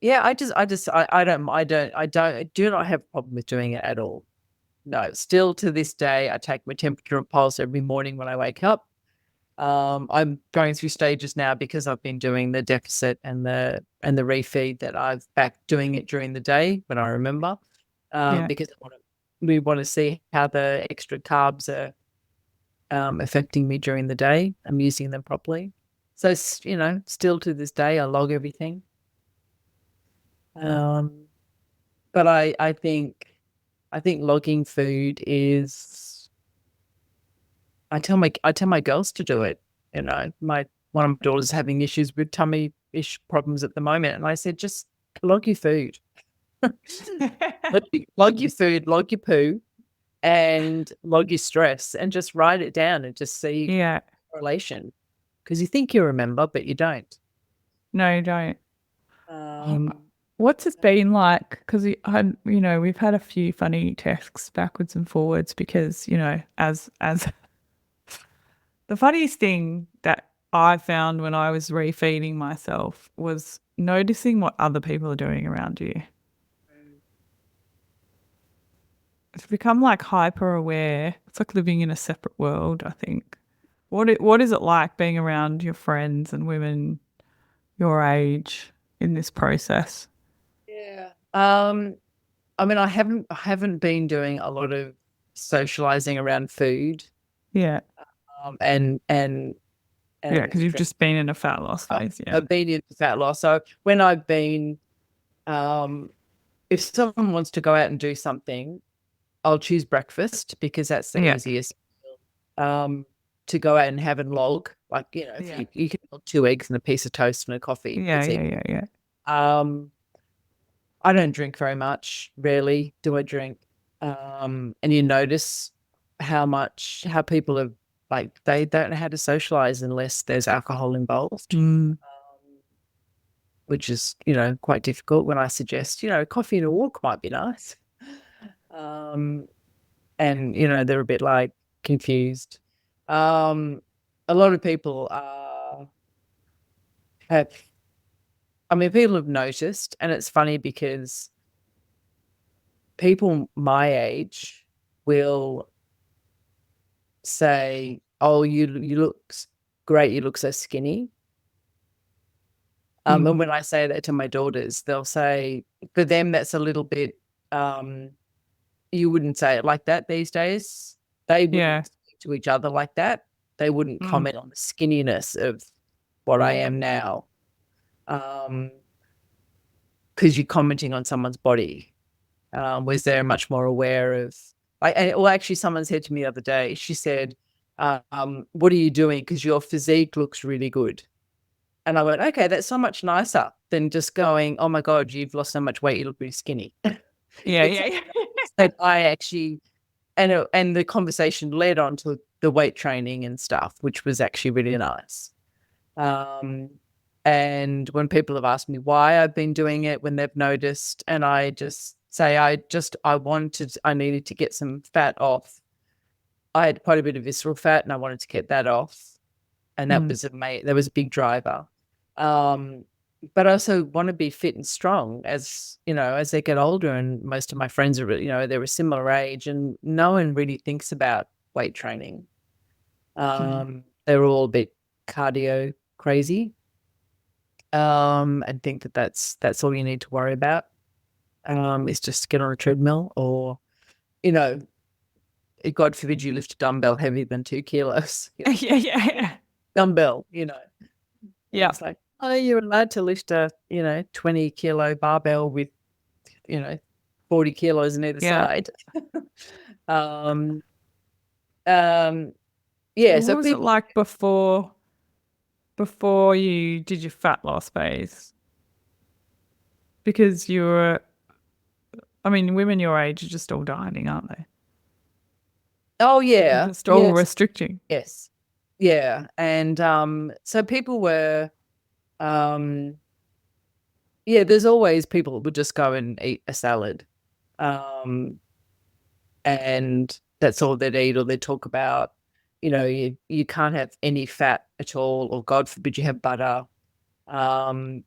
Speaker 1: not have a problem with doing it at all. No, still to this day, I take my temperature and pulse every morning when I wake up. I'm going through stages now because I've been doing the deficit and the refeed, that I've back doing it during the day when I remember, because we want to see how the extra carbs are affecting me during the day. I'm using them properly. So, still to this day, I log everything. But I think logging food is, I tell my girls to do it. One of my daughter's having issues with tummy-ish problems at the moment, and I said, just log your food. Log your food, log your poo, and log your stress, and just write it down and just see correlation. Because you think you remember, but you don't.
Speaker 2: No, you don't. What's it been like? Because we've had a few funny texts backwards and forwards because, as the funniest thing that I found when I was refeeding myself was noticing what other people are doing around you. It's become like hyper aware. It's like living in a separate world, I think. What is it like being around your friends and women your age in this process?
Speaker 1: Yeah. I mean, I haven't been doing a lot of socializing around food,
Speaker 2: Yeah.
Speaker 1: and
Speaker 2: Yeah, because you've
Speaker 1: drink.
Speaker 2: just been in a fat loss phase. Yeah.
Speaker 1: I've been into fat loss. So when I've been, um, if someone wants to go out and do something, I'll choose breakfast because that's the
Speaker 2: Yeah.
Speaker 1: easiest. Um, to go out and have and log, like, if
Speaker 2: Yeah.
Speaker 1: you can log 2 eggs and a piece of toast and a coffee.
Speaker 2: Yeah.
Speaker 1: It's
Speaker 2: Yeah.
Speaker 1: easy.
Speaker 2: Yeah. Yeah.
Speaker 1: Um, I don't drink very much. Rarely do I drink. And you notice how people are like they don't know how to socialize unless there's alcohol involved,
Speaker 2: Mm.
Speaker 1: which is quite difficult. When I suggest coffee and a walk might be nice, um, and they're a bit like confused. Um, a lot of people have. I mean, people have noticed, and it's funny because people my age will say, "Oh, you look great. You look so skinny." And when I say that to my daughters, they'll say, for them, that's a little bit. You wouldn't say it like that these days. They
Speaker 2: Yeah.
Speaker 1: wouldn't speak to each other like that. They wouldn't
Speaker 2: Mm.
Speaker 1: comment on the skinniness of what I am now, because you're commenting on someone's body. Was they're much more aware of, like, well, actually, someone said to me the other day, she said, "What are you doing? Because your physique looks really good." And I went, "Okay, that's so much nicer than just going, oh my God, you've lost so much weight, you look really skinny."
Speaker 2: Yeah.
Speaker 1: It's
Speaker 2: Yeah. Yeah.
Speaker 1: that I actually, and the conversation led on to the weight training and stuff, which was actually really nice. And when people have asked me why I've been doing it, when they've noticed, and I just say, I needed to get some fat off. I had quite a bit of visceral fat and I wanted to get that off. And that was a big driver. But I also want to be fit and strong as they get older, and most of my friends are, they're a similar age, and no one really thinks about weight training. They're all a bit cardio crazy, and think that that's all you need to worry about, is just get on a treadmill, or, God forbid you lift a dumbbell heavier than 2 kilos.
Speaker 2: Yeah. Yeah.
Speaker 1: Dumbbell,
Speaker 2: Yeah.
Speaker 1: It's like, oh, you're allowed to lift a, 20 kilo barbell with, 40 kilos on either
Speaker 2: Yeah.
Speaker 1: side. um, yeah.
Speaker 2: What
Speaker 1: So
Speaker 2: was it
Speaker 1: people,
Speaker 2: like before you did your fat loss phase? Because women your age are just all dieting, aren't they?
Speaker 1: oh
Speaker 2: They're
Speaker 1: yeah,
Speaker 2: just all restricting.
Speaker 1: yes, yeah. And so people were, um, yeah. There's always people that would just go and eat a salad, and that's all they'd eat, or they'd talk about, you can't have any fat at all, or God forbid you have butter.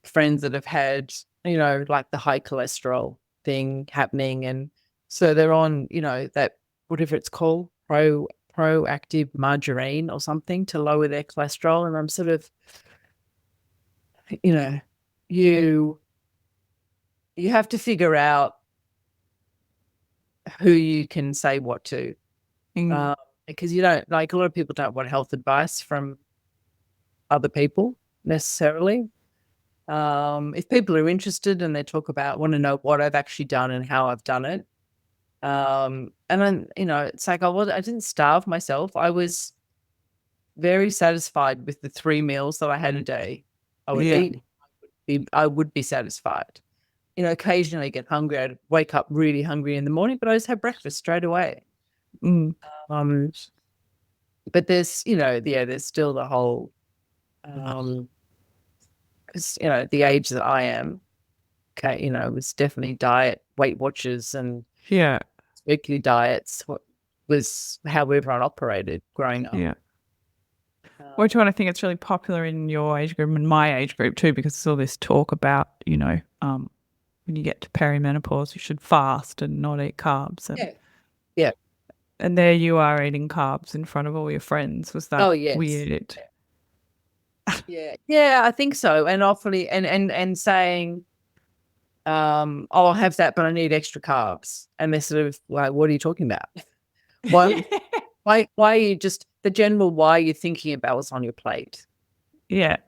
Speaker 1: Friends that have had, like the high cholesterol thing happening, and so they're on, that, whatever it's called, proactive margarine or something, to lower their cholesterol. And I'm sort of, you have to figure out who you can say what to, because you don't, like, a lot of people don't want health advice from other people necessarily. If people are interested and they want to know what I've actually done and how I've done it. And then, it's like, I didn't starve myself. I was very satisfied with the 3 meals that I had a day. I would eat, I would be satisfied. Occasionally get hungry. I'd wake up really hungry in the morning, but I just have breakfast straight away. But there's, there's still the whole, 'cause, the age that I am, there's still the whole, 'cause, the age that I am, there's still the whole, 'cause, the age that I am, there's still the whole, 'cause, the age that I am, there's still the whole, 'cause, the age that I am, there's still the whole, 'cause, the age that I am, it was definitely diet, Weight Watchers and
Speaker 2: Yeah.
Speaker 1: weekly diets. What was how everyone operated growing up.
Speaker 2: Yeah. Which one I think it's really popular in your age group and my age group too, because there's all this talk about, when you get to perimenopause, you should fast and not eat carbs. And,
Speaker 1: Yeah.
Speaker 2: and there you are eating carbs in front of all your friends. Was that weird?
Speaker 1: Yeah, I think so. And awfully, and saying, I'll have that, but I need extra carbs. And they're sort of like, what are you talking about? Why are you just the general, why are you thinking about what's on your plate?
Speaker 2: Yeah.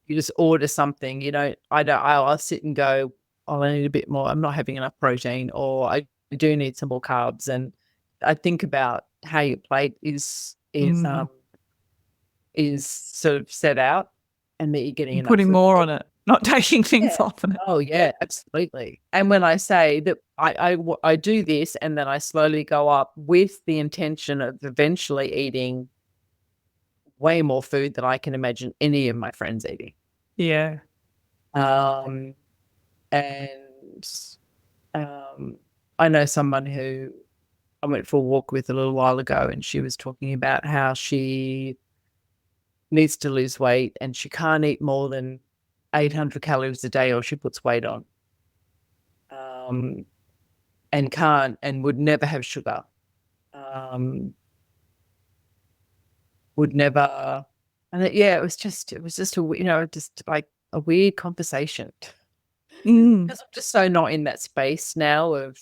Speaker 1: You just order something, I'll sit and go, oh, I need a bit more. I'm not having enough protein, or I do need some more carbs. And I think about how your plate is sort of set out, and that you're getting enough
Speaker 2: putting more on it, not taking things off on it.
Speaker 1: Oh yeah, absolutely. And when I say that I do this, and then I slowly go up with the intention of eventually eating way more food than I can imagine any of my friends eating.
Speaker 2: Yeah.
Speaker 1: And I know someone who I went for a walk with a little while ago, and she was talking about how she needs to lose weight and she can't eat more than 800 calories a day or she puts weight on. And would never have sugar. Would never, and it was just just like a weird conversation. Because I'm just so not in that space now of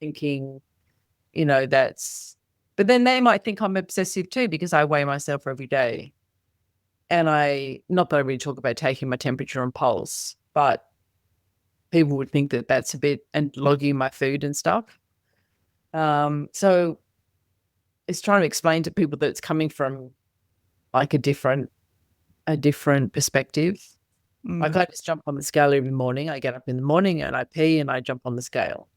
Speaker 1: thinking, that's, but then they might think I'm obsessive too, because I weigh myself every day. And not that I really talk about taking my temperature and pulse, but people would think that that's a bit, and logging my food and stuff. So it's trying to explain to people that it's coming from like a different perspective. Like I just jump on the scale every morning. I get up in the morning and I pee and I jump on the scale.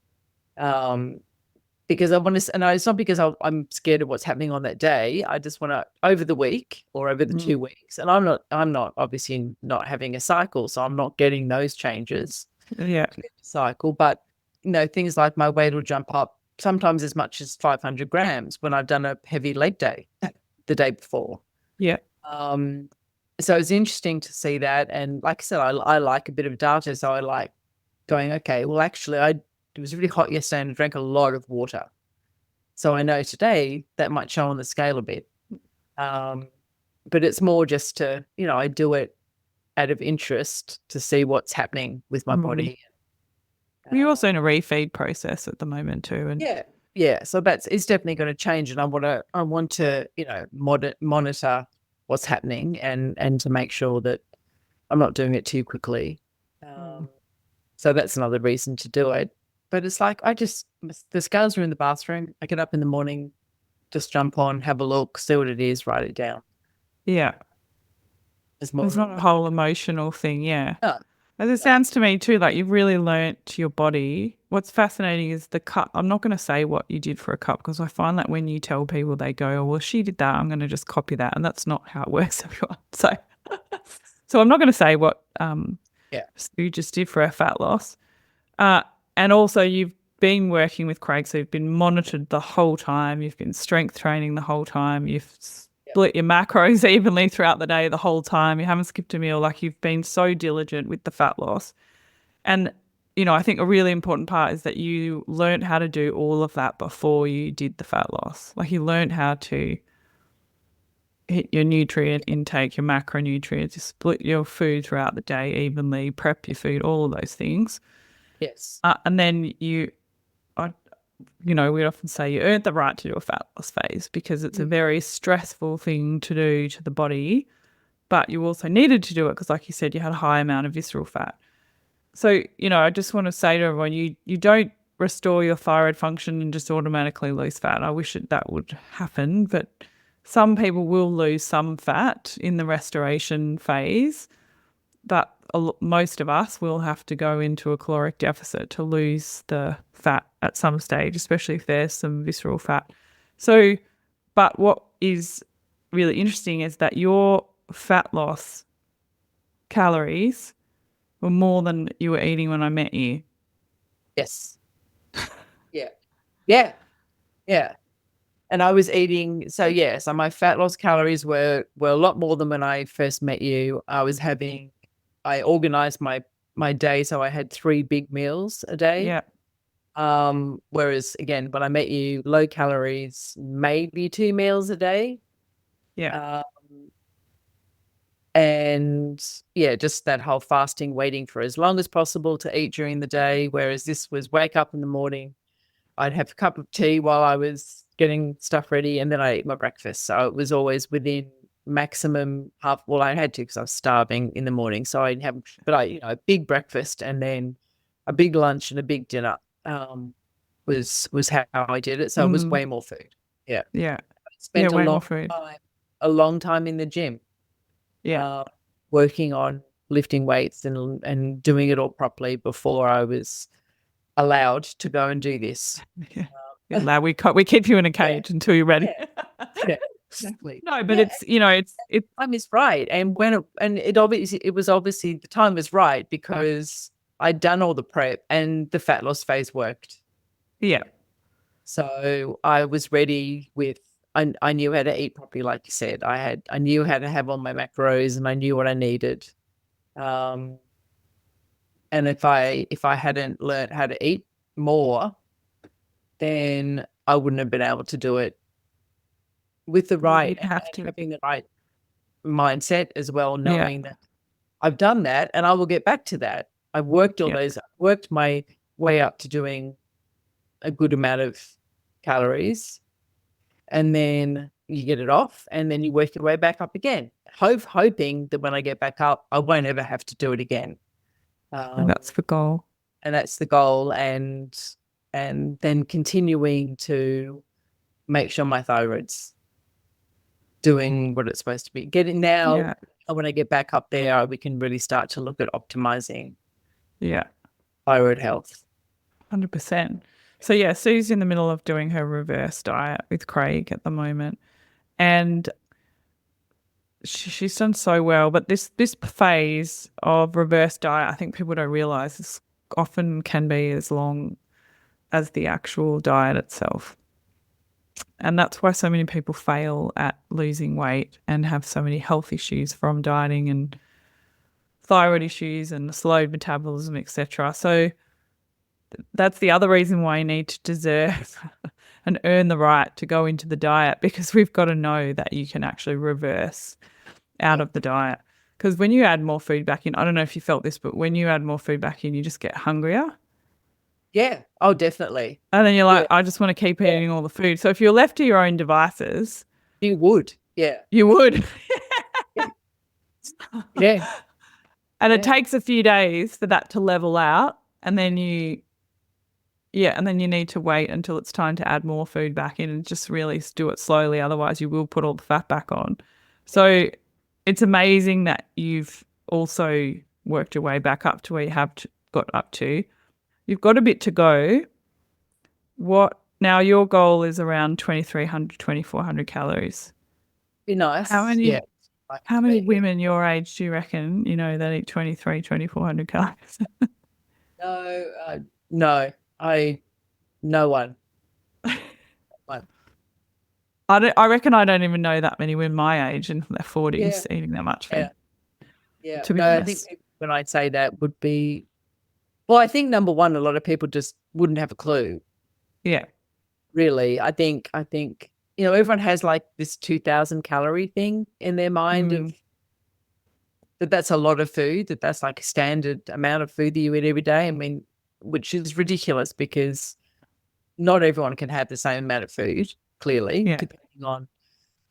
Speaker 1: Because I want to, and it's not because I'm scared of what's happening on that day. I just want to, over the week or over the 2 weeks. And I'm not obviously not having a cycle, so I'm not getting those changes.
Speaker 2: Yeah.
Speaker 1: Cycle, but things like my weight will jump up sometimes as much as 500 grams when I've done a heavy leg day the day before.
Speaker 2: Yeah.
Speaker 1: So it's interesting to see that. And like I said, I like a bit of data. So I like going, okay, well, actually, it was really hot yesterday and I drank a lot of water. So I know today that might show on the scale a bit. But it's more just to, I do it out of interest to see what's happening with my body.
Speaker 2: You're also in a refeed process at the moment too. And
Speaker 1: yeah. So it's definitely going to change. And I want to, monitor what's happening and to make sure that I'm not doing it too quickly. So that's another reason to do it. But it's like, the scales are in the bathroom. I get up in the morning, just jump on, have a look, see what it is, write it down.
Speaker 2: Yeah. It's not a whole emotional thing. Yeah.
Speaker 1: No.
Speaker 2: As it sounds to me too, like you've really learnt your body. What's fascinating is the cup. I'm not going to say what you did for a cup, because I find that when you tell people, they go, oh, well, she did that, I'm going to just copy that. And that's not how it works, everyone. So I'm not going to say what you just did for her fat loss. And also you've been working with Craig, so you've been monitored the whole time. You've been strength training the whole time. You've split your macros evenly throughout the day the whole time. You haven't skipped a meal. Like, you've been so diligent with the fat loss. And, I think a really important part is that you learned how to do all of that before you did the fat loss. Like, you learned how to hit your nutrient intake, your macronutrients, you split your food throughout the day evenly, prep your food, all of those things.
Speaker 1: Yes.
Speaker 2: And then we often say you earned the right to do a fat loss phase, because it's a very stressful thing to do to the body, but you also needed to do it because, like you said, you had a high amount of visceral fat. So, I just want to say to everyone, you don't restore your thyroid function and just automatically lose fat. I wish that would happen, but some people will lose some fat in the restoration phase, but most of us will have to go into a caloric deficit to lose the fat at some stage, especially if there's some visceral fat. So, but what is really interesting is that your fat loss calories Or more than you were eating when I met you?
Speaker 1: Yes. Yeah. Yeah. Yeah. And I was eating, so my fat loss calories were a lot more than when I first met you. I organized my day so I had 3 big meals a day.
Speaker 2: Yeah.
Speaker 1: Whereas again, when I met you, low calories, maybe 2 meals a day.
Speaker 2: Yeah.
Speaker 1: And just that whole fasting, waiting for as long as possible to eat during the day. Whereas this was wake up in the morning, I'd have a cup of tea while I was getting stuff ready, and then I eat my breakfast. So it was always within maximum half. Well, I had to because I was starving in the morning. So I'd have, a big breakfast and then a big lunch and a big dinner. Was how I did it. So it was way more food. Yeah.
Speaker 2: Yeah.
Speaker 1: I spent
Speaker 2: Way more food.
Speaker 1: a long time in the gym.
Speaker 2: Yeah.
Speaker 1: Working on lifting weights and doing it all properly before I was allowed to go and do this.
Speaker 2: Yeah. We keep you in a cage until you're ready.
Speaker 1: Yeah, exactly.
Speaker 2: No, but it's
Speaker 1: time is right, and it was obviously the time was right because I'd done all the prep and the fat loss phase worked.
Speaker 2: Yeah.
Speaker 1: So I was ready with. I knew how to eat properly, like you said. I knew how to have all my macros, and I knew what I needed. And if I hadn't learned how to eat more, then I wouldn't have been able to do it with the right, having the right mindset as well, knowing that I've done that and I will get back to that. I've worked all those, worked my way up to doing a good amount of calories, and then you get it off and then you work your way back up again, hoping that when I get back up, I won't ever have to do it again.
Speaker 2: And that's the goal.
Speaker 1: And that's the goal. And then continuing to make sure my thyroid's doing what it's supposed to be. Getting now, when I get back up there, we can really start to look at optimizing thyroid health.
Speaker 2: 100%. So Sue's in the middle of doing her reverse diet with Craig at the moment, and she's done so well. But this phase of reverse diet, I think people don't realize, is often can be as long as the actual diet itself. And that's why so many people fail at losing weight and have so many health issues from dieting and thyroid issues and slowed metabolism, etc. So that's the other reason why you need to deserve and earn the right to go into the diet, because we've got to know that you can actually reverse out of the diet. Because when you add more food back in, I don't know if you felt this, but when you add more food back in, you just get hungrier.
Speaker 1: Yeah. Oh, definitely.
Speaker 2: And then you're like, I just want to keep eating all the food. So if you're left to your own devices,
Speaker 1: you would. Yeah.
Speaker 2: You would.
Speaker 1: Yeah.
Speaker 2: And it takes a few days for that to level out, and then you need to wait until it's time to add more food back in and just really do it slowly. Otherwise, you will put all the fat back on. So it's amazing that you've also worked your way back up to where you have got up to. You've got a bit to go. Now your goal is around 2,300, 2,400 calories.
Speaker 1: Be nice.
Speaker 2: How many women your age do you reckon, that eat 2,300, 2,400 calories?
Speaker 1: No, no one.
Speaker 2: I reckon I don't even know that many women my age in their 40s eating that much food.
Speaker 1: Yeah.
Speaker 2: To be honest.
Speaker 1: I think when I say that would be, well, I think number one, a lot of people just wouldn't have a clue. Yeah. Really. I think, everyone has like this 2,000 calorie thing in their mind of that's a lot of food, that's like a standard amount of food that you eat every day. I mean, which is ridiculous because not everyone can have the same amount of food, clearly, depending on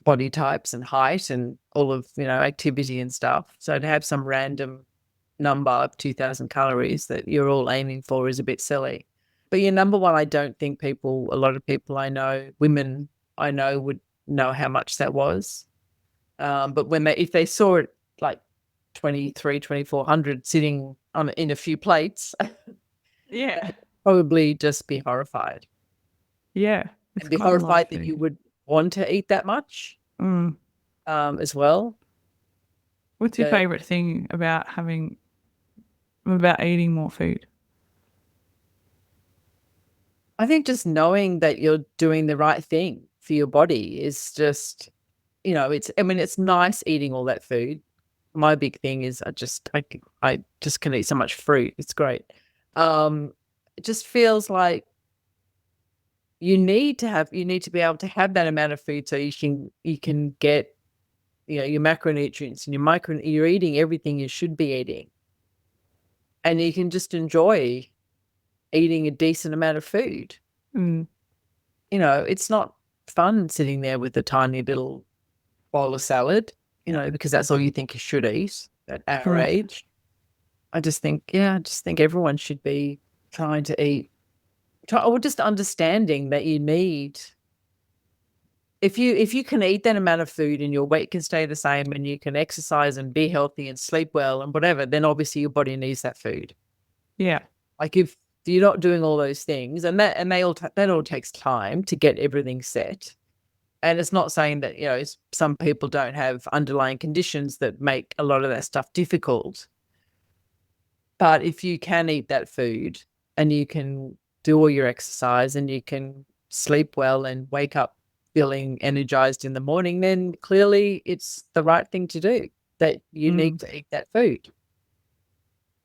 Speaker 1: body types and height and all of, activity and stuff. So to have some random number of 2,000 calories that you're all aiming for is a bit silly. But number one, I don't think a lot of people I know, women I know, would know how much that was. But if they saw it like 2,300, 2,400 sitting in a few plates, probably just be horrified.
Speaker 2: Yeah.
Speaker 1: And be horrified that you would want to eat that much as well.
Speaker 2: What's your favourite thing about having about eating more food?
Speaker 1: I think just knowing that you're doing the right thing for your body is just, it's nice eating all that food. My big thing is I just can eat so much fruit. It's great. It just feels like you need to be able to have that amount of food so you can get, your macronutrients and you're eating everything you should be eating. And you can just enjoy eating a decent amount of food. It's not fun sitting there with a tiny little bowl of salad, because that's all you think you should eat at our age. I just think everyone should be trying to eat, or just understanding that you need, if you can eat that amount of food and your weight can stay the same and you can exercise and be healthy and sleep well and whatever, then obviously your body needs that food.
Speaker 2: Yeah.
Speaker 1: Like if you're not doing all those things, that all takes time to get everything set. And it's not saying that, some people don't have underlying conditions that make a lot of that stuff difficult. But if you can eat that food and you can do all your exercise and you can sleep well and wake up feeling energized in the morning, then clearly it's the right thing to do, that you need to eat that food.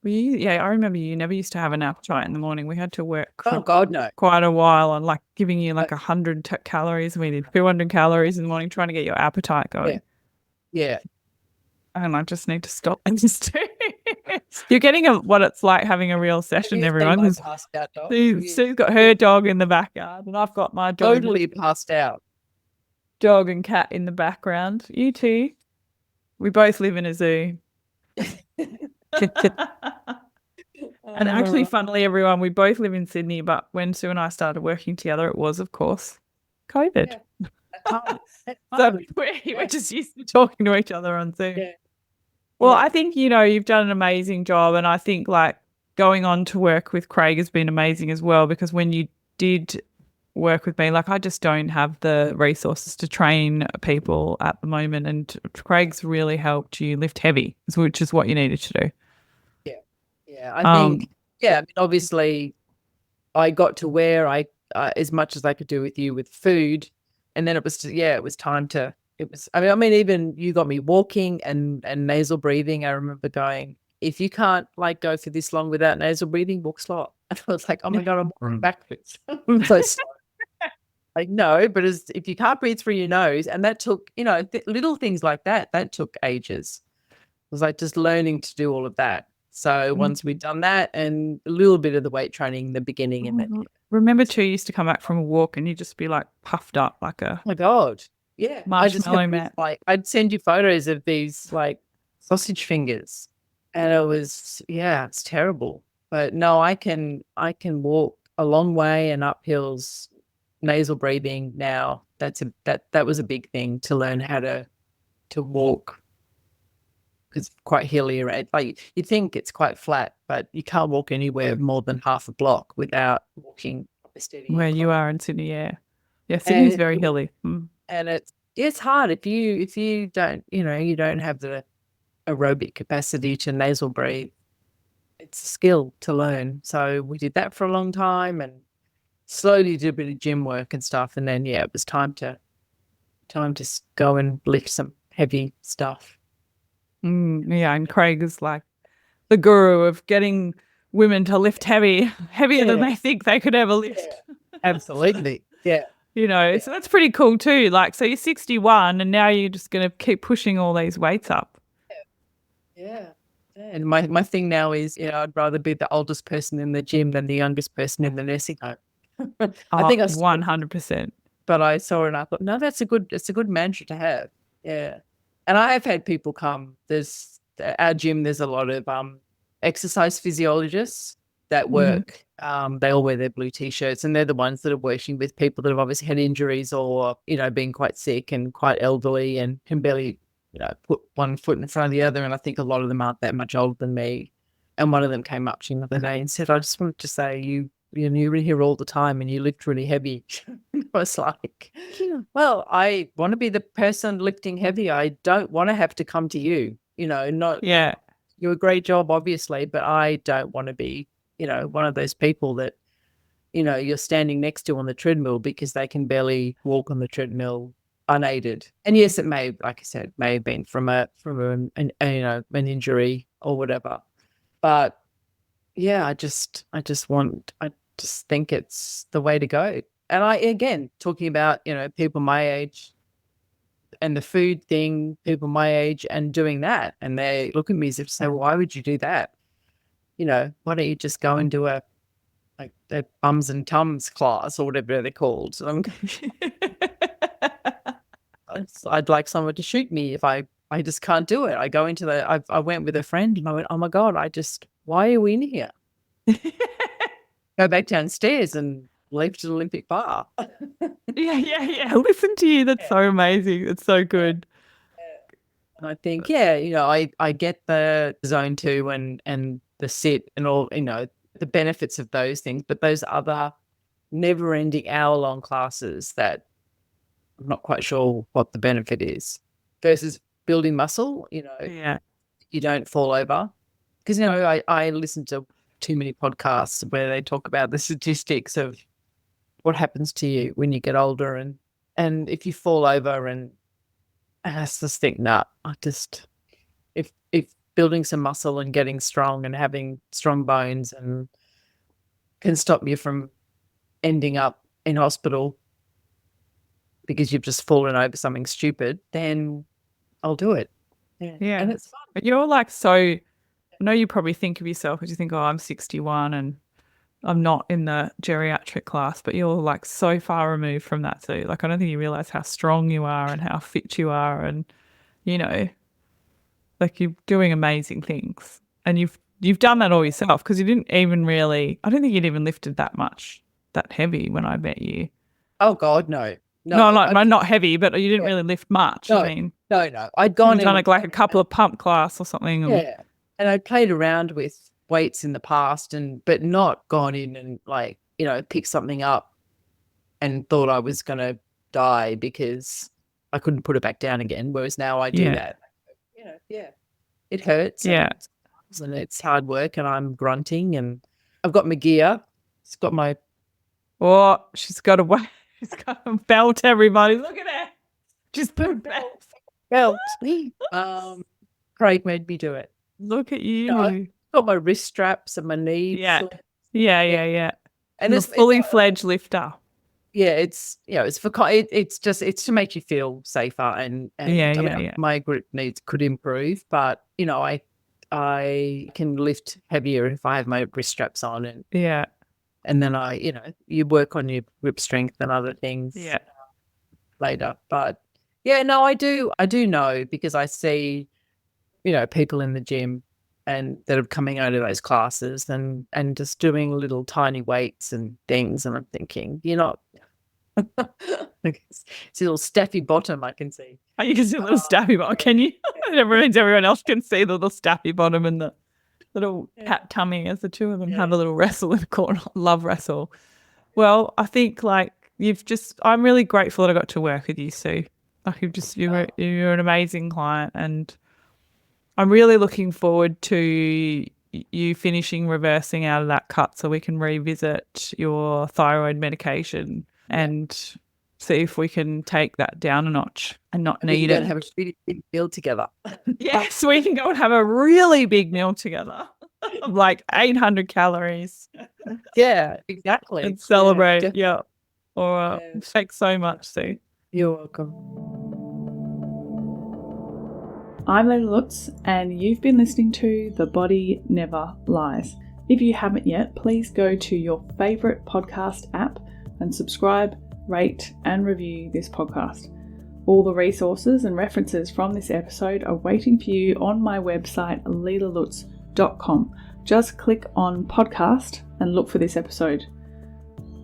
Speaker 2: I remember you never used to have an appetite in the morning. We had to work
Speaker 1: Oh, God, no.
Speaker 2: quite a while on like giving you like 100 calories. We did 200 calories in the morning trying to get your appetite going.
Speaker 1: Yeah.
Speaker 2: And I just need to stop and just do You're getting what it's like having a real session, everyone. Sue's got her dog in the backyard and I've got my dog.
Speaker 1: Totally passed out.
Speaker 2: Dog and cat in the background. You too. We both live in a zoo. And actually, funnily, everyone, we both live in Sydney, but when Sue and I started working together, it was, of course, COVID. Yeah. So we're just used to talking to each other on Zoom. Yeah. Well, I think, you've done an amazing job. And I think like going on to work with Craig has been amazing as well, because when you did work with me, like I just don't have the resources to train people at the moment. And Craig's really helped you lift heavy, which is what you needed to do.
Speaker 1: Yeah, I think, obviously I got to where I as much as I could do with you with food. And then it was time to, even you got me walking and nasal breathing. I remember going, if you can't like go for this long without nasal breathing, walk slow. And I was like, oh my God, I'm walking backwards. I'm so slow. Like, no, but if you can't breathe through your nose, and that took, little things like that took ages. It was like just learning to do all of that. So once we'd done that and a little bit of the weight training in the beginning. And then,
Speaker 2: remember too, you used to come back from a walk and you'd just be like puffed up like a
Speaker 1: oh my God. Yeah.
Speaker 2: Marshmallow man.
Speaker 1: I'd send you photos of these like sausage fingers and it was, it's terrible. But no, I can walk a long way and up hills, nasal breathing now. That was a big thing to learn how to walk. It's quite hilly, right? Like you think it's quite flat, but you can't walk anywhere more than half a block without walking steady.
Speaker 2: Where you are in Sydney, yeah, Sydney's very hilly,
Speaker 1: and it's hard if you don't you don't have the aerobic capacity to nasal breathe. It's a skill to learn. So we did that for a long time and slowly did a bit of gym work and stuff, and then it was time to go and lift some heavy stuff.
Speaker 2: And Craig is like the guru of getting women to lift heavier than they think they could ever lift.
Speaker 1: Yeah. Absolutely. Yeah.
Speaker 2: So that's pretty cool too. Like, so you're 61 and now you're just going to keep pushing all these weights up.
Speaker 1: Yeah. And my thing now is, I'd rather be the oldest person in the gym than the youngest person in the nursing home.
Speaker 2: I think 100%.
Speaker 1: But I saw it and I thought, no, it's a good mantra to have. Yeah. And I have had people come. There's our gym. There's a lot of exercise physiologists that work. They all wear their blue t-shirts, and they're the ones that are working with people that have obviously had injuries or been quite sick and quite elderly and can barely put one foot in front of the other. And I think a lot of them aren't that much older than me. And one of them came up to me the other day and said, "I just wanted to say you're in here all the time and you lift really heavy." I was like, well, I want to be the person lifting heavy. I don't want to have to come to you, not.
Speaker 2: Yeah.
Speaker 1: do a great job, obviously, but I don't want to be, one of those people that, you're standing next to on the treadmill because they can barely walk on the treadmill unaided. And yes, it may, like I said, may have been from an injury or whatever. But yeah, I just think it's the way to go. And again, talking about, people my age and the food thing, people my age and doing that. And they look at me as if to say, well, why would you do that? Why don't you just go and do a bums and tums class or whatever they're called? So I'd like someone to shoot me if I just can't do it. I go into I went with a friend and I went, oh my God, why are we in here? Go back downstairs and leave to the Olympic bar.
Speaker 2: Yeah. Listen to you. That's so amazing. It's so good.
Speaker 1: And I think, I get the zone 2 and the sit and all, the benefits of those things, but those other never-ending hour-long classes that I'm not quite sure what the benefit is versus building muscle, you don't fall over. Because, I listen to too many podcasts where they talk about the statistics of what happens to you when you get older and if you fall over and I just think, if building some muscle and getting strong and having strong bones and can stop you from ending up in hospital because you've just fallen over something stupid, then I'll do it.
Speaker 2: Yeah.
Speaker 1: And it's fun.
Speaker 2: But you're like, I know you probably think of yourself as you think, oh, I'm 61 and I'm not in the geriatric class, but you're like so far removed from that too. Like, I don't think you realize how strong you are and how fit you are and, like you're doing amazing things. And you've done that all yourself because you didn't even really, I don't think you'd even lifted that heavy when I met you.
Speaker 1: Oh God, no.
Speaker 2: No, not heavy, but you didn't really lift much.
Speaker 1: No,
Speaker 2: I mean,
Speaker 1: no. I'd gone
Speaker 2: done like a couple of pump class or something.
Speaker 1: Yeah. And I'd played around with weights in the past but not gone in and picked something up and thought I was going to die because I couldn't put it back down again. Whereas now I do that. It hurts.
Speaker 2: Yeah.
Speaker 1: And it's hard work and I'm grunting and I've got my gear. It's got my...
Speaker 2: Oh, she's got a belt, everybody. Look at her. She's put a belt.
Speaker 1: Craig made me do it.
Speaker 2: Look at you.
Speaker 1: I've got my wrist straps and my knees.
Speaker 2: Yeah. And it's fledged lifter.
Speaker 1: Yeah, it's it's to make you feel safer and my grip needs could improve, but I can lift heavier if I have my wrist straps on and then you work on your grip strength and other things later. But I do know because I see people in the gym and that are coming out of those classes and just doing little tiny weights and things. And I'm thinking, you're not, it's a little staffy bottom I can see.
Speaker 2: Oh, you can see a little staffy bottom, can you? Everyone else can see the little staffy bottom and the little pat tummy as the two of them have a little wrestle in the corner, love wrestle. Well, I think I'm really grateful that I got to work with you, Sue. Like you're an amazing client and I'm really looking forward to you finishing reversing out of that cut so we can revisit your thyroid medication and see if we can take that down a notch and not need it.
Speaker 1: Have a really big meal together.
Speaker 2: Yes, we can go and have a really big meal together of like 800 calories.
Speaker 1: Yeah, exactly.
Speaker 2: And celebrate. Thanks so much, Sue.
Speaker 1: You're welcome.
Speaker 3: I'm Leila Lutz, and you've been listening to The Body Never Lies. If you haven't yet, please go to your favourite podcast app and subscribe, rate, and review this podcast. All the resources and references from this episode are waiting for you on my website, leilalutz.com. Just click on podcast and look for this episode.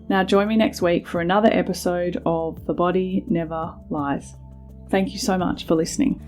Speaker 3: Now join me next week for another episode of The Body Never Lies. Thank you so much for listening.